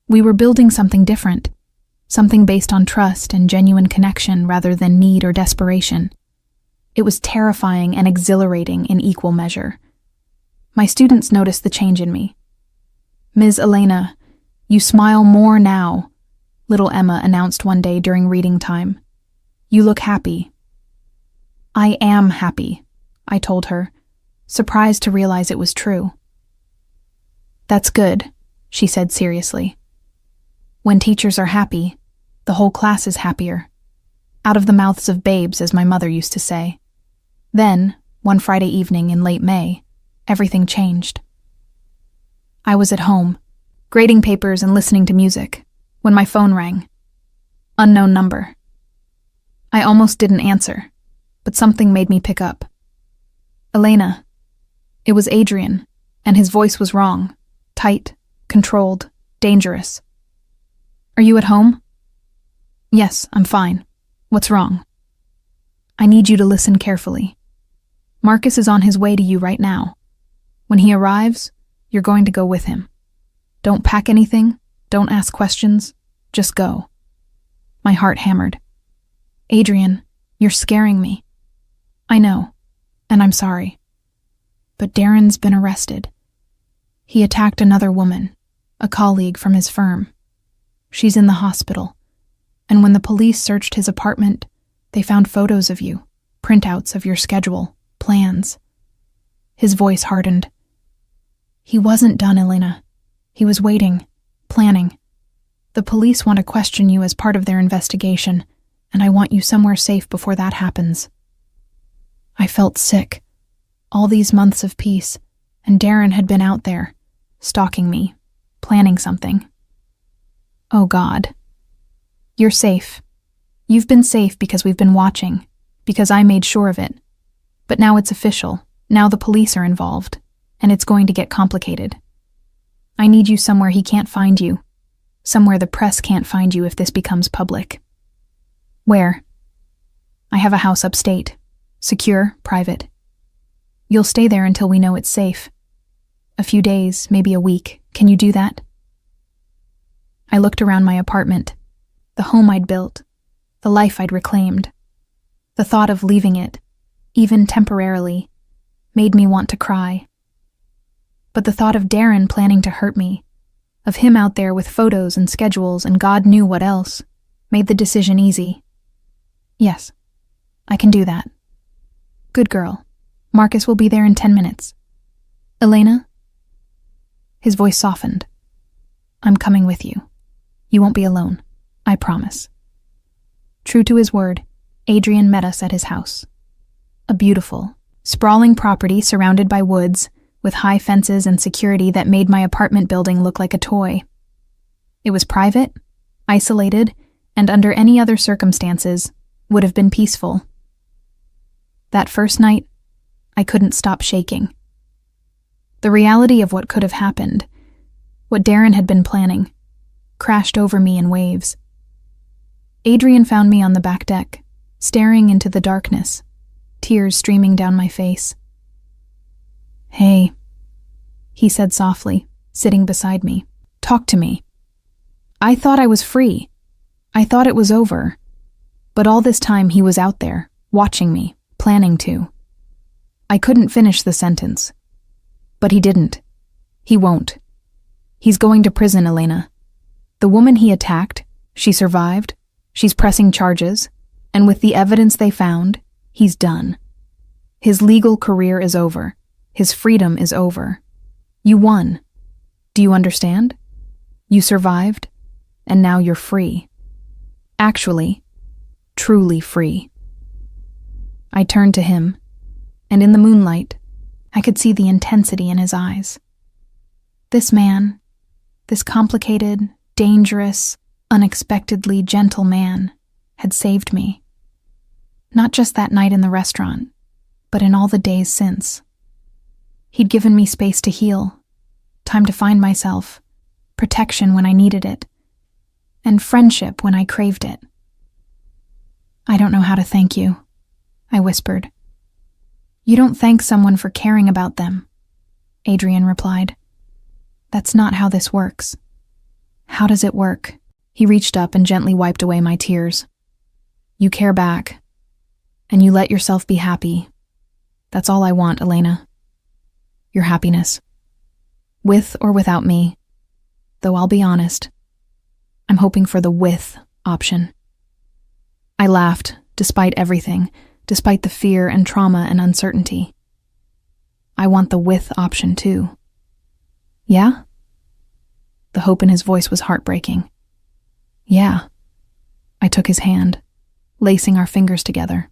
We were building something different, something based on trust and genuine connection rather than need or desperation. It was terrifying and exhilarating in equal measure. My students noticed the change in me. "Ms. Elena, you smile more now," little Emma announced one day during reading time. "You look happy." "I am happy," I told her, surprised to realize it was true. "That's good," she said seriously. "When teachers are happy, the whole class is happier. Out of the mouths of babes, as my mother used to say." Then, one Friday evening in late May, everything changed. I was at home, grading papers and listening to music, when my phone rang. Unknown number. I almost didn't answer, but something made me pick up. "Elena." It was Adrian, and his voice was wrong, tight, controlled, dangerous. "Are you at home?" "Yes, I'm fine. What's wrong?" "I need you to listen carefully. Marcus is on his way to you right now. When he arrives, you're going to go with him. Don't pack anything, don't ask questions, just go." My heart hammered. "Adrian, you're scaring me." "I know, and I'm sorry. But Darren's been arrested. He attacked another woman, a colleague from his firm. She's in the hospital, and when the police searched his apartment, they found photos of you, printouts of your schedule, plans." His voice hardened. "He wasn't done, Elena. He was waiting, planning. The police want to question you as part of their investigation, and I want you somewhere safe before that happens." I felt sick. All these months of peace, and Darren had been out there, stalking me, planning something. Oh God. "You're safe. You've been safe because we've been watching, because I made sure of it. But now it's official. Now the police are involved, and it's going to get complicated. I need you somewhere he can't find you, somewhere the press can't find you if this becomes public." "Where?" "I have a house upstate. Secure, private. You'll stay there until we know it's safe. A few days, maybe a week. Can you do that?" I looked around my apartment, the home I'd built, the life I'd reclaimed. The thought of leaving it, even temporarily, made me want to cry. But the thought of Darren planning to hurt me, of him out there with photos and schedules and God knew what else, made the decision easy. "Yes, I can do that." "Good girl. Marcus will be there in 10 minutes. Elena? His voice softened. I'm coming with you. You won't be alone. I promise. True to his word, Adrian met us at his house. A beautiful, sprawling property surrounded by woods, with high fences and security that made my apartment building look like a toy. It was private, isolated, and under any other circumstances, would have been peaceful. That first night, I couldn't stop shaking. The reality of what could have happened, what Darren had been planning, crashed over me in waves. Adrian found me on the back deck, staring into the darkness, tears streaming down my face. Hey, he said softly, sitting beside me. Talk to me. I thought I was free. I thought it was over. But all this time he was out there, watching me, planning to. I couldn't finish the sentence. But he didn't. He won't. He's going to prison, Elena. The woman he attacked, she survived, she's pressing charges, and with the evidence they found, he's done. His legal career is over. His freedom is over. You won. Do you understand? You survived, and now you're free. Actually, truly free. I turned to him, and in the moonlight, I could see the intensity in his eyes. This man, this complicated, dangerous, unexpectedly gentle man, had saved me. Not just that night in the restaurant, but in all the days since. He'd given me space to heal, time to find myself, protection when I needed it, and friendship when I craved it. I don't know how to thank you, I whispered. You don't thank someone for caring about them, Adrian replied. That's not how this works. How does it work? He reached up and gently wiped away my tears. You care back, and you let yourself be happy. That's all I want, Elena. Your happiness. With or without me, though I'll be honest, I'm hoping for the with option. I laughed, despite everything, despite the fear and trauma and uncertainty. I want the with option too. Yeah? The hope in his voice was heartbreaking. Yeah. I took his hand, lacing our fingers together.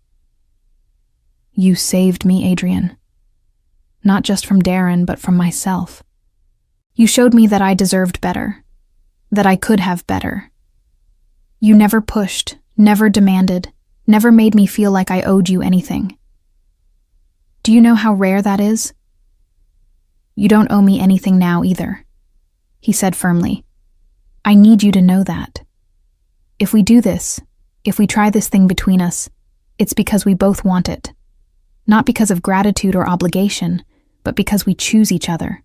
You saved me, Adrian. Not just from Darren, but from myself. You showed me that I deserved better, that I could have better. You never pushed, never demanded, never made me feel like I owed you anything. Do you know how rare that is? You don't owe me anything now either, he said firmly. I need you to know that. If we do this, if we try this thing between us, it's because we both want it. Not because of gratitude or obligation, but because we choose each other.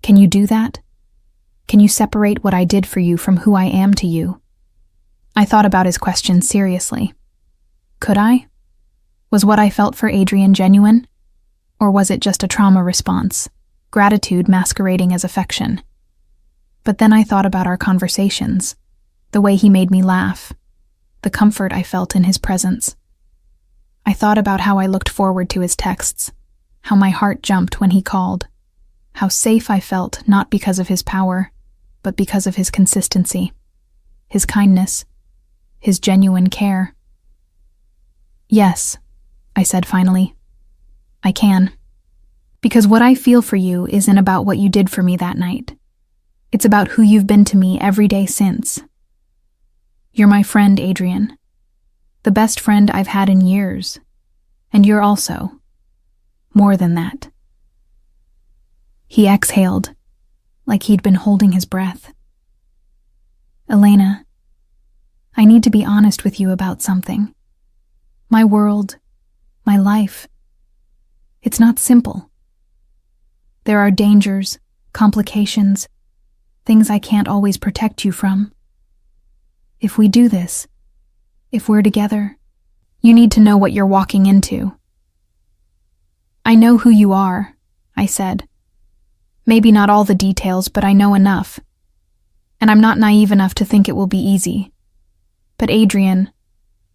Can you do that? Can you separate what I did for you from who I am to you? I thought about his question seriously. Could I? Was what I felt for Adrian genuine? Or was it just a trauma response, gratitude masquerading as affection? But then I thought about our conversations, the way he made me laugh, the comfort I felt in his presence. I thought about how I looked forward to his texts, how my heart jumped when he called, how safe I felt not because of his power, but because of his consistency, his kindness, his genuine care. Yes, I said finally. I can. Because what I feel for you isn't about what you did for me that night. It's about who you've been to me every day since. You're my friend, Adrian. The best friend I've had in years. And you're also more than that. He exhaled, like he'd been holding his breath. Elena, I need to be honest with you about something. My world, my life, it's not simple. There are dangers, complications, things I can't always protect you from. If we do this, if we're together, you need to know what you're walking into. I know who you are, I said. Maybe not all the details, but I know enough. And I'm not naive enough to think it will be easy. But Adrian,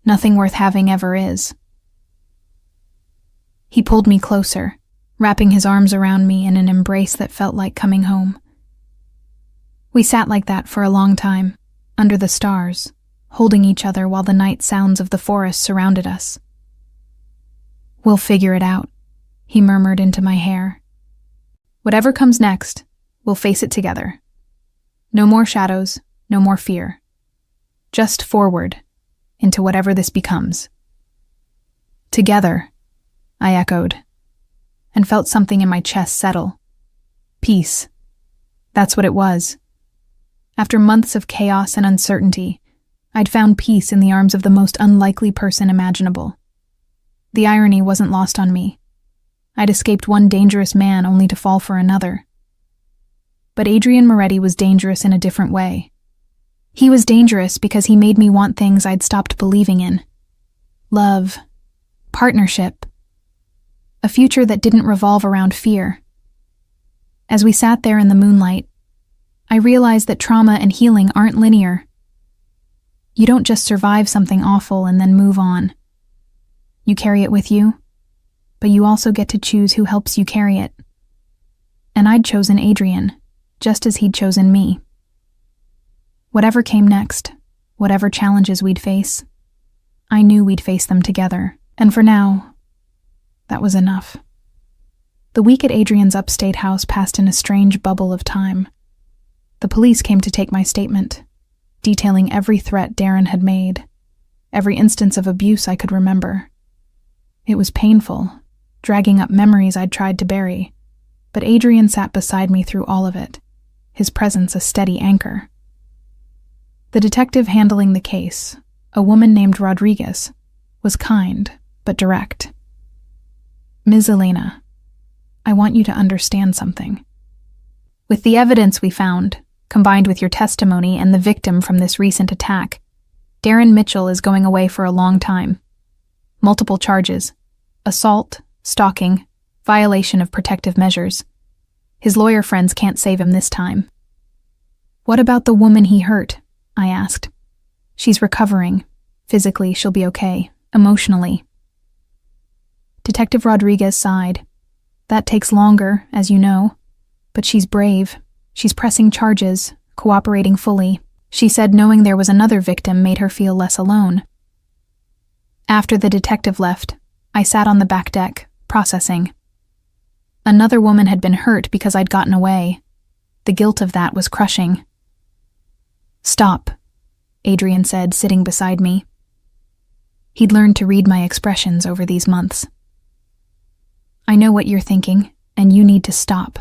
nothing worth having ever is. He pulled me closer, wrapping his arms around me in an embrace that felt like coming home. We sat like that for a long time, under the stars, holding each other while the night sounds of the forest surrounded us. "We'll figure it out," he murmured into my hair. "Whatever comes next, we'll face it together. No more shadows, no more fear. Just forward, into whatever this becomes." "Together," I echoed, and felt something in my chest settle. Peace. That's what it was. After months of chaos and uncertainty, I'd found peace in the arms of the most unlikely person imaginable. The irony wasn't lost on me. I'd escaped one dangerous man only to fall for another. But Adrian Moretti was dangerous in a different way. He was dangerous because he made me want things I'd stopped believing in. Love, partnership, a future that didn't revolve around fear. As we sat there in the moonlight, I realized that trauma and healing aren't linear. You don't just survive something awful and then move on. You carry it with you, but you also get to choose who helps you carry it. And I'd chosen Adrian, just as he'd chosen me. Whatever came next, whatever challenges we'd face, I knew we'd face them together, and for now, that was enough. The week at Adrian's upstate house passed in a strange bubble of time. The police came to take my statement, detailing every threat Darren had made, every instance of abuse I could remember. It was painful, dragging up memories I'd tried to bury, but Adrian sat beside me through all of it, his presence a steady anchor. The detective handling the case, a woman named Rodriguez, was kind but direct. "Ms. Elena, I want you to understand something. With the evidence we found, combined with your testimony and the victim from this recent attack, Darren Mitchell is going away for a long time. Multiple charges: assault, stalking, violation of protective measures. His lawyer friends can't save him this time." "What about the woman he hurt?" I asked. "She's recovering. Physically, she'll be okay. Emotionally." Detective Rodriguez sighed. "That takes longer, as you know. But she's brave. She's pressing charges, cooperating fully." She said knowing there was another victim made her feel less alone. After the detective left, I sat on the back deck, processing. Another woman had been hurt because I'd gotten away. The guilt of that was crushing. "Stop," Adrian said, sitting beside me. He'd learned to read my expressions over these months. "I know what you're thinking, and you need to stop.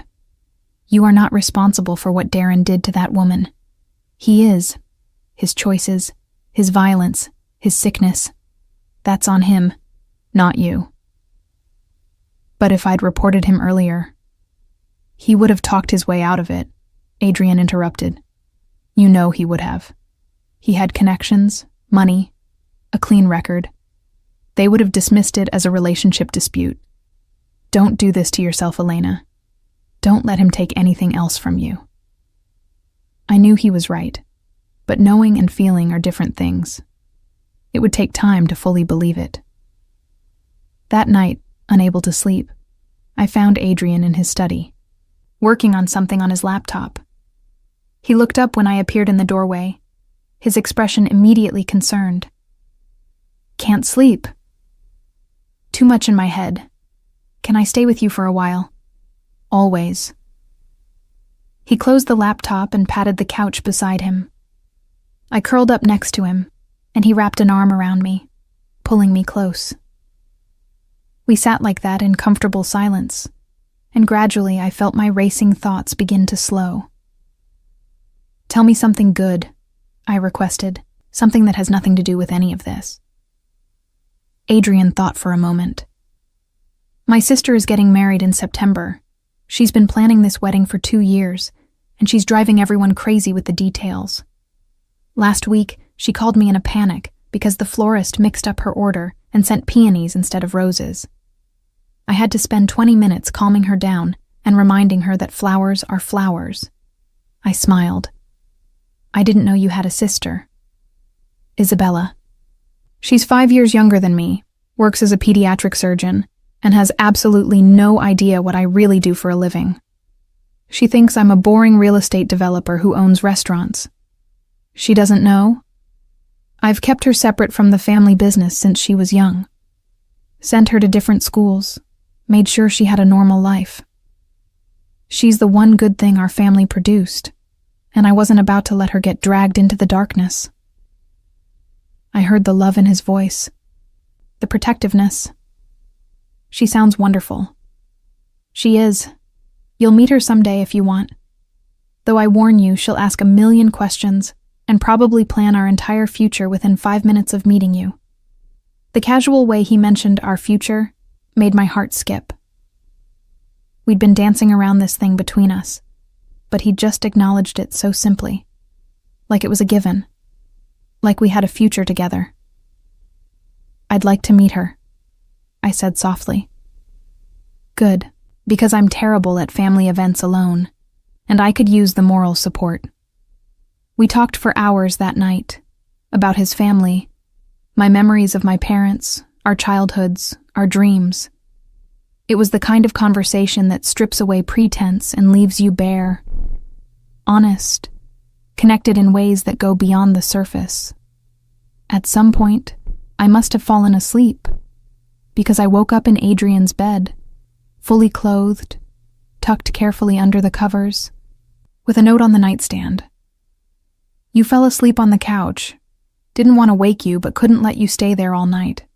You are not responsible for what Darren did to that woman. He is. His choices, his violence, his sickness. That's on him, not you." "But if I'd reported him earlier..." "He would have talked his way out of it," Adrian interrupted. "You know he would have. He had connections, money, a clean record. They would have dismissed it as a relationship dispute. Don't do this to yourself, Elena. Don't let him take anything else from you." I knew he was right, but knowing and feeling are different things. It would take time to fully believe it. That night, unable to sleep, I found Adrian in his study, working on something on his laptop. He looked up when I appeared in the doorway, his expression immediately concerned. "Can't sleep." "Too much in my head. Can I stay with you for a while?" "Always." He closed the laptop and patted the couch beside him. I curled up next to him, and he wrapped an arm around me, pulling me close. We sat like that in comfortable silence, and gradually I felt my racing thoughts begin to slow. "Tell me something good," I requested, "something that has nothing to do with any of this." Adrian thought for a moment. "My sister is getting married in September. She's been planning this wedding for 2 years, and she's driving everyone crazy with the details. Last week, she called me in a panic because the florist mixed up her order and sent peonies instead of roses. I had to spend 20 minutes calming her down and reminding her that flowers are flowers." I smiled. "I didn't know you had a sister." "Isabella. She's 5 years younger than me, works as a pediatric surgeon, and has absolutely no idea what I really do for a living. She thinks I'm a boring real estate developer who owns restaurants. She doesn't know. I've kept her separate from the family business since she was young. Sent her to different schools, made sure she had a normal life. She's the one good thing our family produced, and I wasn't about to let her get dragged into the darkness. I heard the love in his voice, the protectiveness. She sounds wonderful. She is. You'll meet her someday if you want. Though I warn you, she'll ask a million questions and probably plan our entire future within 5 minutes of meeting you. The casual way he mentioned our future made my heart skip. We'd been dancing around this thing between us, but he just acknowledged it so simply, like it was a given, like we had a future together. I'd like to meet her, I said softly. Good, because I'm terrible at family events alone, and I could use the moral support. We talked for hours that night, about his family, my memories of my parents, our childhoods, our dreams. It was the kind of conversation that strips away pretense and leaves you bare, honest, connected in ways that go beyond the surface. At some point, I must have fallen asleep, because I woke up in Adrian's bed, fully clothed, tucked carefully under the covers, with a note on the nightstand. You fell asleep on the couch. Didn't want to wake you, but couldn't let you stay there all night.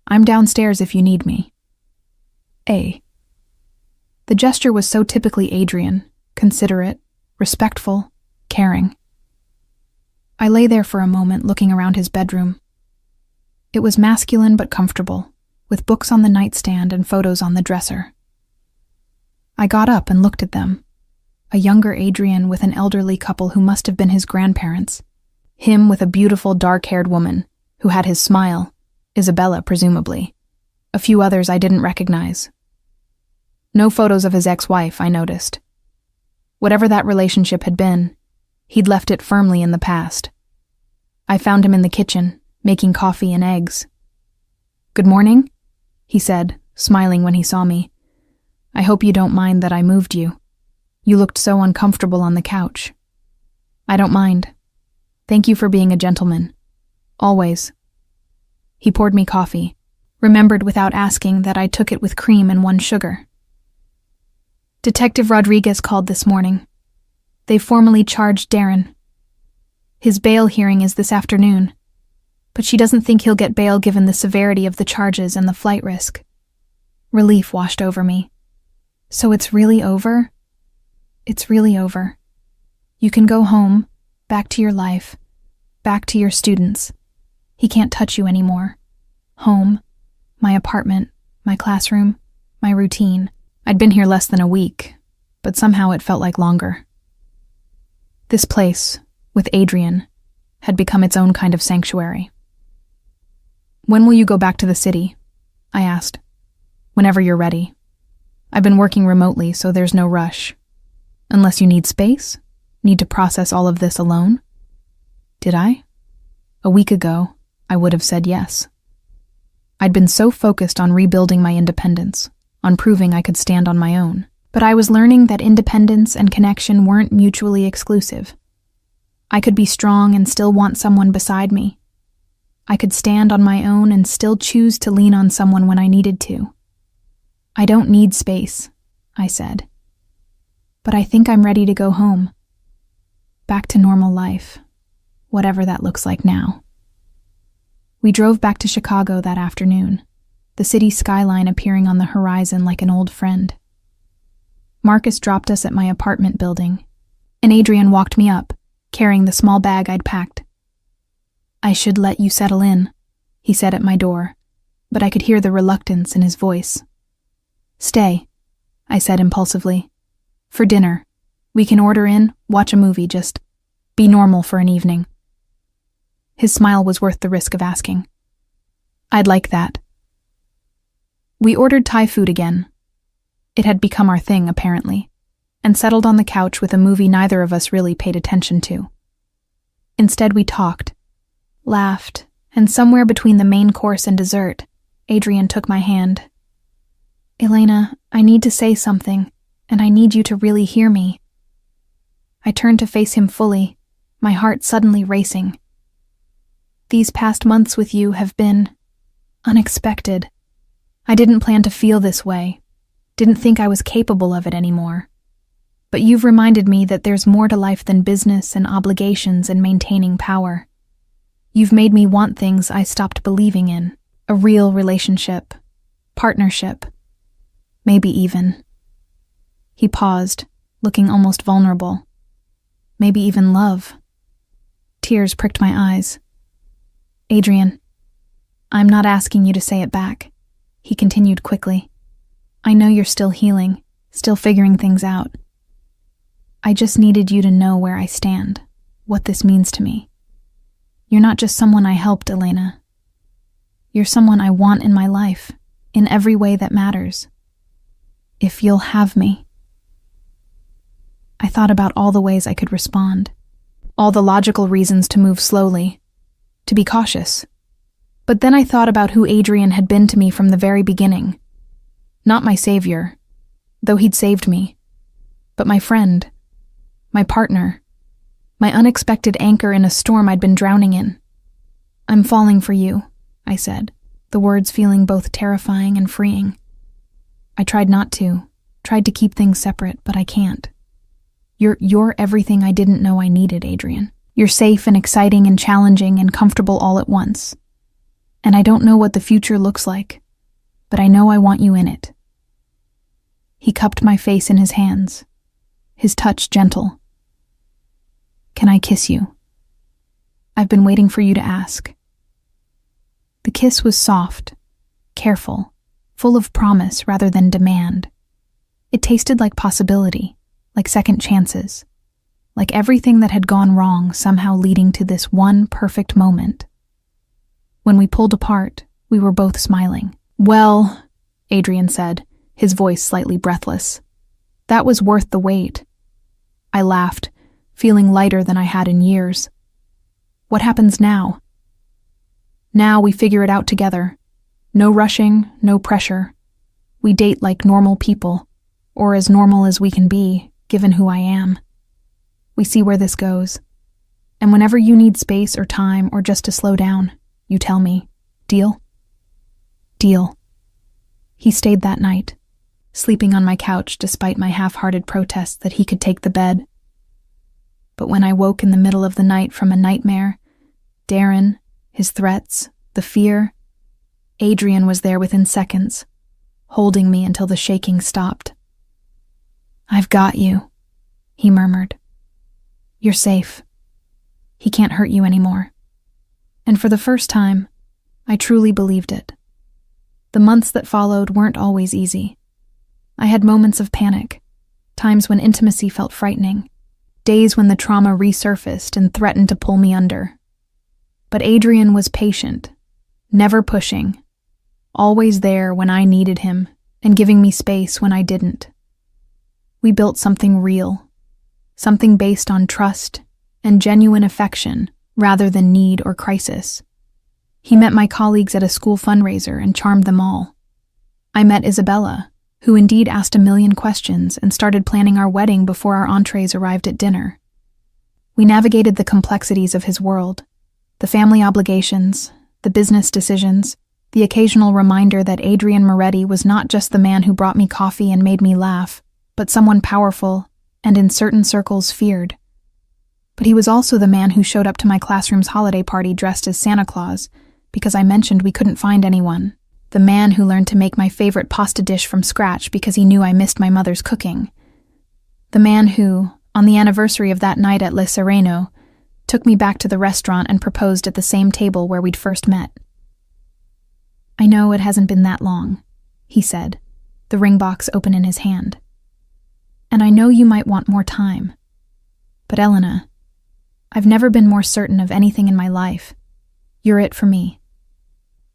I'm downstairs if you need me. A. The gesture was so typically Adrian, considerate, respectful, caring. I lay there for a moment looking around his bedroom. It was masculine but comfortable, with books on the nightstand and photos on the dresser. I got up and looked at them. A younger Adrian with an elderly couple who must have been his grandparents. Him with a beautiful dark-haired woman who had his smile, Isabella presumably. A few others I didn't recognize. No photos of his ex-wife, I noticed. Whatever that relationship had been, he'd left it firmly in the past. I found him in the kitchen, making coffee and eggs. "Good morning," he said, smiling when he saw me. "I hope you don't mind that I moved you. You looked so uncomfortable on the couch." "I don't mind. Thank you for being a gentleman. Always." He poured me coffee, remembered without asking that I took it with cream and 1 sugar. "Detective Rodriguez called this morning. They formally charged Darren. His bail hearing is this afternoon, but she doesn't think he'll get bail given the severity of the charges and the flight risk." Relief washed over me. "So it's really over?" "It's really over. You can go home, back to your life, back to your students. He can't touch you anymore. Home, my apartment, my classroom, my routine. I'd been here less than a week, but somehow it felt like longer. This place, with Adrian, had become its own kind of sanctuary. "When will you go back to the city?" I asked. "Whenever you're ready. I've been working remotely, so there's no rush. Unless you need space? Need to process all of this alone?" Did I? A week ago, I would have said yes. I'd been so focused on rebuilding my independence, on proving I could stand on my own. But I was learning that independence and connection weren't mutually exclusive. I could be strong and still want someone beside me. I could stand on my own and still choose to lean on someone when I needed to. "I don't need space," I said. "But I think I'm ready to go home. Back to normal life, whatever that looks like now." We drove back to Chicago that afternoon, the city skyline appearing on the horizon like an old friend. Marcus dropped us at my apartment building, and Adrian walked me up, carrying the small bag I'd packed. "I should let you settle in," he said at my door, but I could hear the reluctance in his voice. "Stay," I said impulsively. "For dinner. We can order in, watch a movie, just be normal for an evening." His smile was worth the risk of asking. "I'd like that." We ordered Thai food again. It had become our thing, apparently, and settled on the couch with a movie neither of us really paid attention to. Instead, we talked, laughed, and somewhere between the main course and dessert, Adrian took my hand. Elena, I need to say something, and I need you to really hear me. I turned to face him fully, my heart suddenly racing. These past months with you have been unexpected. I didn't plan to feel this way, didn't think I was capable of it anymore. But you've reminded me that there's more to life than business and obligations and maintaining power. You've made me want things I stopped believing in, a real relationship, partnership, maybe even. He paused, looking almost vulnerable. Maybe even love. Tears pricked my eyes. Adrian, I'm not asking you to say it back, he continued quickly. I know you're still healing, still figuring things out. I just needed you to know where I stand, what this means to me. You're not just someone I helped, Elena. You're someone I want in my life, in every way that matters. If you'll have me. I thought about all the ways I could respond, all the logical reasons to move slowly, to be cautious. But then I thought about who Adrian had been to me from the very beginning. Not my savior, though he'd saved me, but my friend, my partner, my unexpected anchor in a storm I'd been drowning in. I'm falling for you, I said, the words feeling both terrifying and freeing. I tried not to, tried to keep things separate, but I can't. You're everything I didn't know I needed, Adrian. You're safe and exciting and challenging and comfortable all at once. And I don't know what the future looks like, but I know I want you in it. He cupped my face in his hands, his touch gentle. Can I kiss you? I've been waiting for you to ask. The kiss was soft, careful, full of promise rather than demand. It tasted like possibility, like second chances, like everything that had gone wrong somehow leading to this one perfect moment. When we pulled apart, we were both smiling. Well, Adrian said, his voice slightly breathless. That was worth the wait. I laughed, feeling lighter than I had in years. What happens now? Now we figure it out together. No rushing, no pressure. We date like normal people, or as normal as we can be, given who I am. We see where this goes. And whenever you need space or time or just to slow down, you tell me. Deal? Deal. He stayed that night, sleeping on my couch despite my half-hearted protests that he could take the bed. But when I woke in the middle of the night from a nightmare, Darren, his threats, the fear, Adrian was there within seconds, holding me until the shaking stopped. I've got you, he murmured. You're safe. He can't hurt you anymore. And for the first time, I truly believed it. The months that followed weren't always easy. I had moments of panic, times when intimacy felt frightening, days when the trauma resurfaced and threatened to pull me under. But Adrian was patient, never pushing, always there when I needed him and giving me space when I didn't. We built something real, something based on trust and genuine affection rather than need or crisis. He met my colleagues at a school fundraiser and charmed them all. I met Isabella, who indeed asked a million questions and started planning our wedding before our entrees arrived at dinner. We navigated the complexities of his world, the family obligations, the business decisions, the occasional reminder that Adrian Moretti was not just the man who brought me coffee and made me laugh, but someone powerful and in certain circles feared. But he was also the man who showed up to my classroom's holiday party dressed as Santa Claus because I mentioned we couldn't find anyone. The man who learned to make my favorite pasta dish from scratch because he knew I missed my mother's cooking. The man who, on the anniversary of that night at Le Sereno, took me back to the restaurant and proposed at the same table where we'd first met. I know it hasn't been that long, he said, the ring box open in his hand. And I know you might want more time. But Elena, I've never been more certain of anything in my life. You're it for me.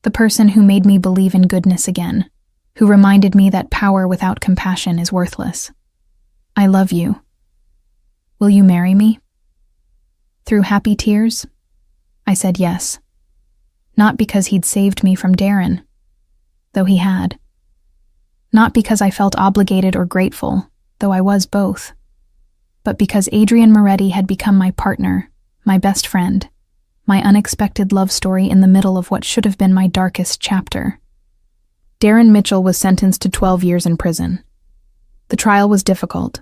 The person who made me believe in goodness again, who reminded me that power without compassion is worthless. I love you. Will you marry me? Through happy tears, I said yes. Not because he'd saved me from Darren, though he had. Not because I felt obligated or grateful, though I was both, but because Adrian Moretti had become my partner, my best friend, my unexpected love story in the middle of what should have been my darkest chapter. Darren Mitchell was sentenced to 12 years in prison. The trial was difficult.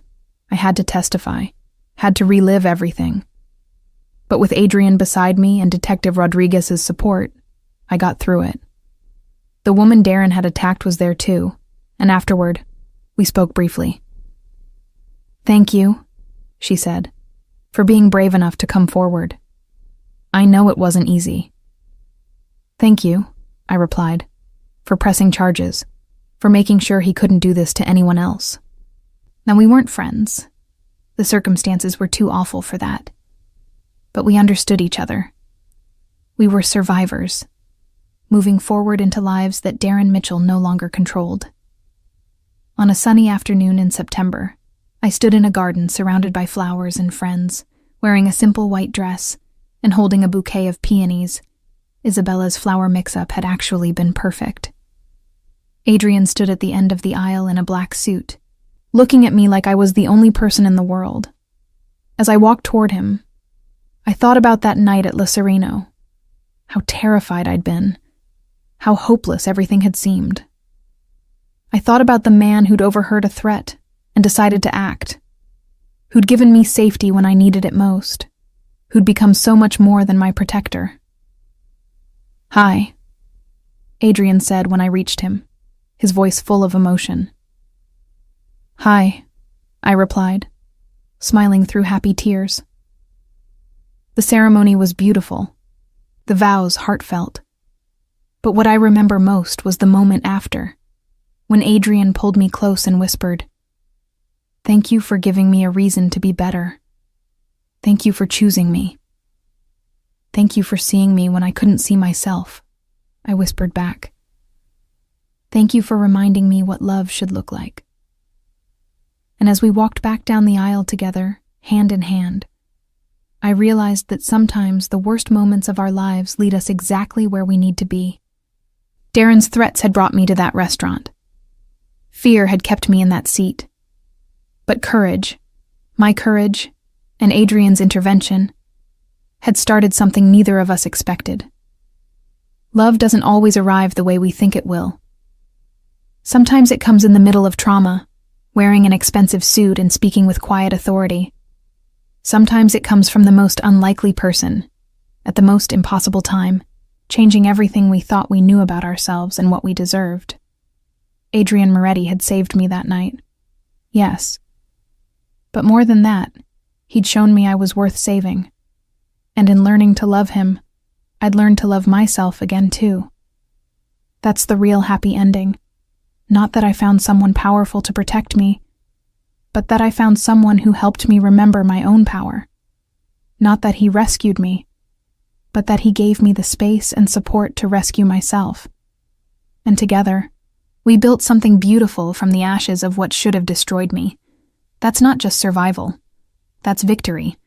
I had to testify, had to relive everything. But with Adrian beside me and Detective Rodriguez's support, I got through it. The woman Darren had attacked was there too, and afterward, we spoke briefly. "Thank you," she said, "for being brave enough to come forward. I know it wasn't easy." "Thank you," I replied, "for pressing charges, for making sure he couldn't do this to anyone else." Now, we weren't friends. The circumstances were too awful for that. But we understood each other. We were survivors, moving forward into lives that Darren Mitchell no longer controlled. On a sunny afternoon in September, I stood in a garden surrounded by flowers and friends, wearing a simple white dress and holding a bouquet of peonies. Isabella's flower mix-up had actually been perfect. Adrian stood at the end of the aisle in a black suit, looking at me like I was the only person in the world. As I walked toward him, I thought about that night at Le Sereno, how terrified I'd been, how hopeless everything had seemed. I thought about the man who'd overheard a threat and decided to act, who'd given me safety when I needed it most, who'd become so much more than my protector. "Hi," Adrian said when I reached him, his voice full of emotion. "Hi," I replied, smiling through happy tears. The ceremony was beautiful, the vows heartfelt. But what I remember most was the moment after, when Adrian pulled me close and whispered, "Thank you for giving me a reason to be better. Thank you for choosing me. Thank you for seeing me when I couldn't see myself," I whispered back. "Thank you for reminding me what love should look like." And as we walked back down the aisle together, hand in hand, I realized that sometimes the worst moments of our lives lead us exactly where we need to be. Darren's threats had brought me to that restaurant. Fear had kept me in that seat. But courage, my courage, and Adrian's intervention, had started something neither of us expected. Love doesn't always arrive the way we think it will. Sometimes it comes in the middle of trauma, wearing an expensive suit and speaking with quiet authority. Sometimes it comes from the most unlikely person, at the most impossible time, changing everything we thought we knew about ourselves and what we deserved. Adrian Moretti had saved me that night. Yes. But more than that, he'd shown me I was worth saving. And in learning to love him, I'd learned to love myself again too. That's the real happy ending. Not that I found someone powerful to protect me, but that I found someone who helped me remember my own power. Not that he rescued me, but that he gave me the space and support to rescue myself. And together, we built something beautiful from the ashes of what should have destroyed me. That's not just survival. That's victory.